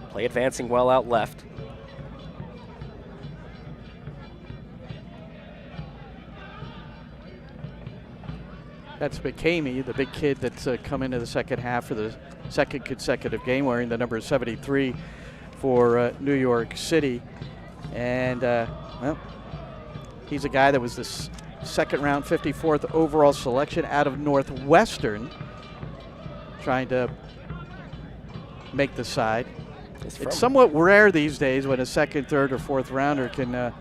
Play advancing well out left. That's McCamey, the big kid that's come into the second half for the second consecutive game, wearing the number 73 for New York City. And, well, he's a guy that was the second round 54th overall selection out of Northwestern, trying to make the side. It's somewhat rare these days when a second, third, or fourth rounder can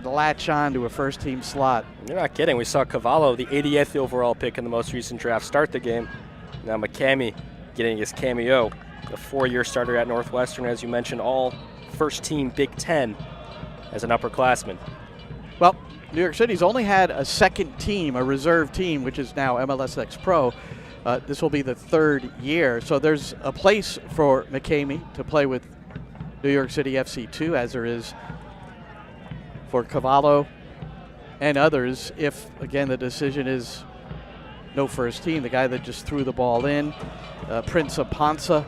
latch on to a first-team slot. You're not kidding. We saw Cavallo, the 80th overall pick in the most recent draft, start the game. Now McCamey getting his cameo, the 4-year starter at Northwestern, as you mentioned, all first-team Big Ten as an upperclassman. Well, New York City's only had a second team, a reserve team, which is now MLS Next Pro. This will be the 3rd year, so there's a place for McCamey to play with New York City FC 2, as there is for Cavallo and others, if, again, the decision is no first team. The guy that just threw the ball in, Prince of Ponza,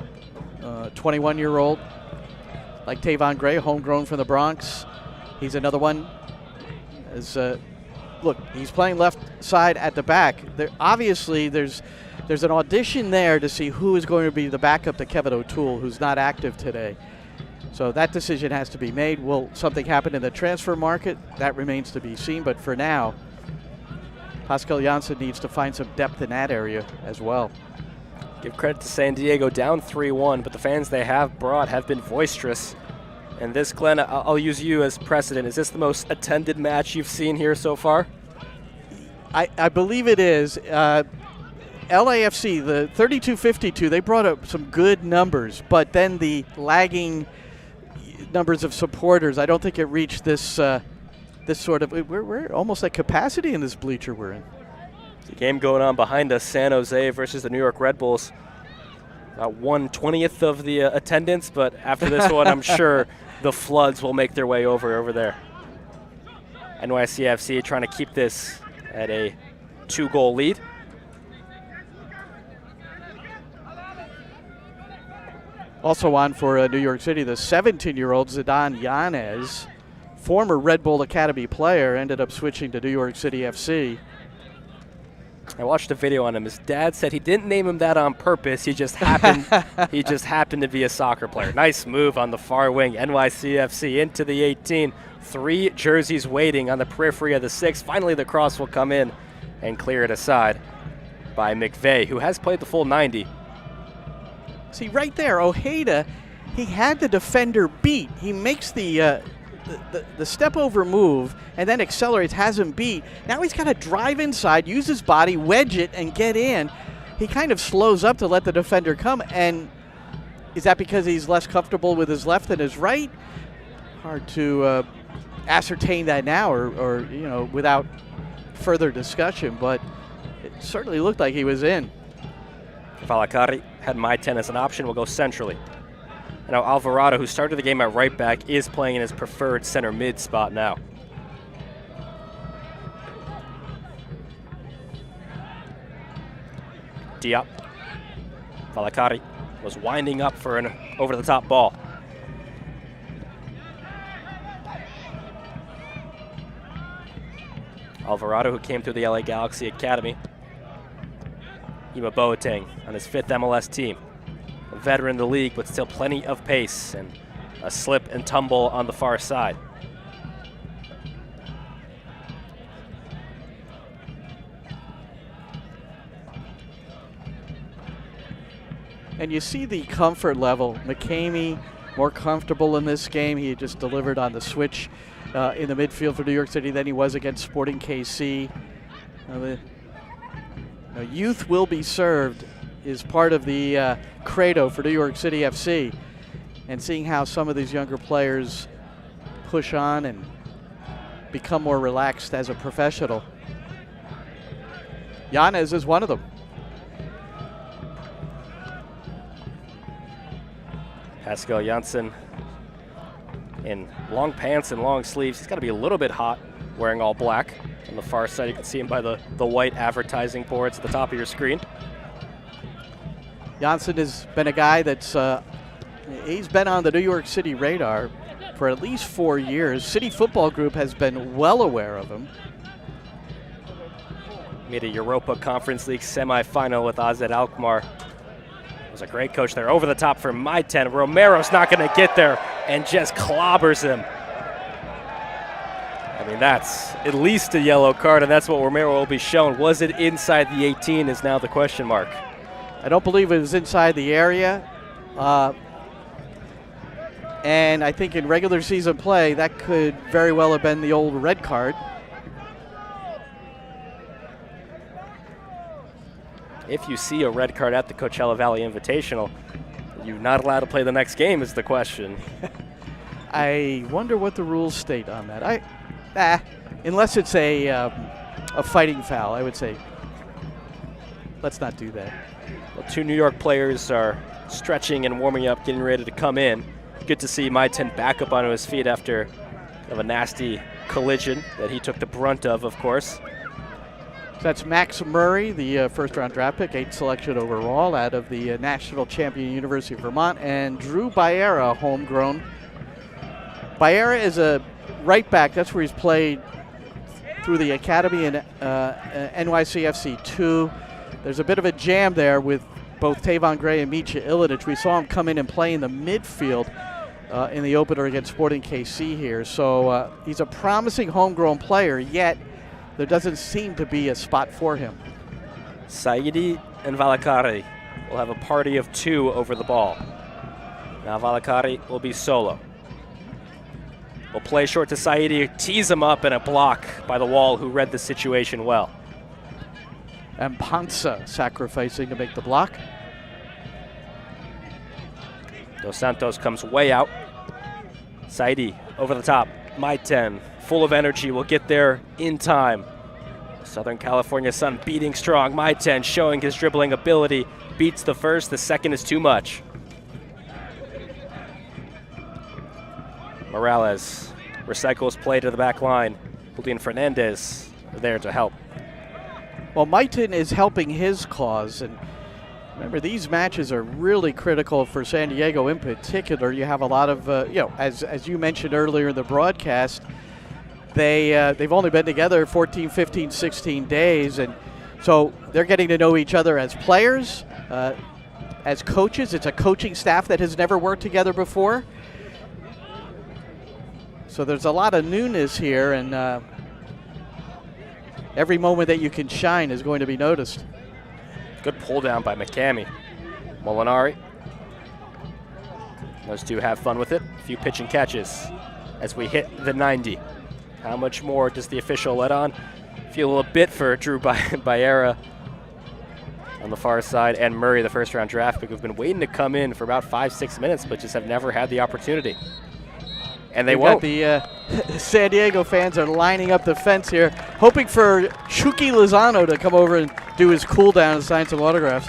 21-year-old, like Tavon Gray, homegrown from the Bronx. He's another one. Look, he's playing left side at the back. Obviously, there's an audition there to see who is going to be the backup to Kevin O'Toole, who's not active today. So that decision has to be made. Will something happen in the transfer market? That remains to be seen. But for now, Pascal Janssen needs to find some depth in that area as well. Give credit to San Diego, down 3-1, but the fans they have brought have been boisterous. And this, Glenn, I'll use you as precedent. Is this the most attended match you've seen here so far? I believe it is. LAFC, the 32-52, they brought up some good numbers, but then the lagging numbers of supporters, I don't think it reached this this sort of, we're almost at capacity in this bleacher we're in. The game going on behind us, San Jose versus the New York Red Bulls. About 1/20th of the attendance, but after this one, I'm sure the floods will make their way over there. NYCFC trying to keep this at a 2-goal lead. Also on for New York City, the 17-year-old Zidane Yanez, former Red Bull Academy player, ended up switching to New York City FC. I watched a video on him. His dad said he didn't name him that on purpose. He just happened to be a soccer player. Nice move on the far wing. NYCFC into the 18. 3 jerseys waiting on the periphery of the 6. Finally, the cross will come in and clear it aside by McVeigh, who has played the full 90. See, right there, Ojeda, he had the defender beat. He makes the step over move and then accelerates, has him beat. Now he's got to drive inside, use his body, wedge it, and get in. He kind of slows up to let the defender come, and is that because he's less comfortable with his left than his right? Hard to ascertain that now, or you know, without further discussion, but it certainly looked like he was in. Valakari had my 10 as an option, will go centrally. Now Alvarado, who started the game at right back, is playing in his preferred center mid spot now. Diop. Valakari was winding up for an over-the-top ball. Alvarado, who came through the LA Galaxy Academy. Ima Boateng on his 5th MLS team. A veteran in the league, but still plenty of pace and a slip and tumble on the far side. And you see the comfort level. McCamey more comfortable in this game. He just delivered on the switch in the midfield for New York City than he was against Sporting KC. Youth will be served is part of the credo for New York City FC. And seeing how some of these younger players push on and become more relaxed as a professional. Yanez is one of them. Pascal Janssen in long pants and long sleeves. He's got to be a little bit hot wearing all black. On the far side, you can see him by the white advertising boards at the top of your screen. Janssen has been a guy that's he's been on the New York City radar for at least 4 years. City Football Group has been well aware of him. Made a Europa Conference League semifinal with AZ Alkmaar. Was a great coach there. Over the top for my 10. Romero's not going to get there and just clobbers him. I mean, that's at least a yellow card, and that's what Romero will be shown. Was it inside the 18 is now the question mark. I don't believe it was inside the area. And I think in regular season play, that could very well have been the old red card. If you see a red card at the Coachella Valley Invitational, you're not allowed to play the next game is the question. I wonder what the rules state on that. Unless it's a fighting foul, I would say let's not do that. Well, 2 New York players are stretching and warming up, getting ready to come in. Good to see my 10 back up onto his feet after a nasty collision that he took the brunt of course. That's Max Murray, the first-round draft pick, 8th selection overall out of the national champion University of Vermont, and Drew Baera, homegrown. Baera is a right back. That's where he's played through the academy in NYCFC 2. There's a bit of a jam there with both Tavon Gray and Micha Ilinic. We saw him come in and play in the midfield in the opener against Sporting KC here. So he's a promising homegrown player, yet there doesn't seem to be a spot for him. Saidi and Valakari will have a party of 2 over the ball. Now Valakari will be solo. Will play short to Saidi, tease him up, and a block by the wall who read the situation well. And Panza sacrificing to make the block. Dos Santos comes way out. Saidi over the top. My 10, full of energy, will get there in time. Southern California sun beating strong. My 10 showing his dribbling ability. Beats the first, the second is too much. Morales recycles play to the back line. Julian Fernandez there to help. Well, Maitin is helping his cause, and remember, these matches are really critical for San Diego in particular. You have a lot of, as you mentioned earlier in the broadcast, they've only been together 14, 15, 16 days, and so they're getting to know each other as players, as coaches. It's a coaching staff that has never worked together before. So there's a lot of newness here, and every moment that you can shine is going to be noticed. Good pull down by McCamey. Molinari. Those two have fun with it. A few pitch and catches as we hit the 90. How much more does the official let on? Feel a bit for Drew Baera on the far side, and Murray, the first-round draft pick, who've been waiting to come in for about 5-6 minutes, but just have never had the opportunity. And they We've won't. got the San Diego fans are lining up the fence here, hoping for Chucky Lozano to come over and do his cool down and sign some autographs.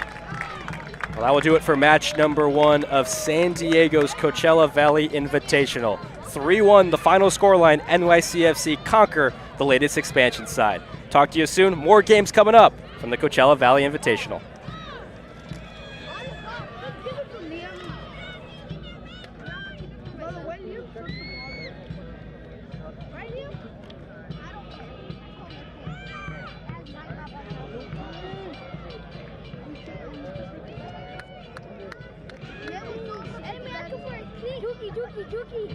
Well, that will do it for match number 1 of San Diego's Coachella Valley Invitational. 3-1, the final scoreline. NYCFC conquer the latest expansion side. Talk to you soon. More games coming up from the Coachella Valley Invitational. Juki!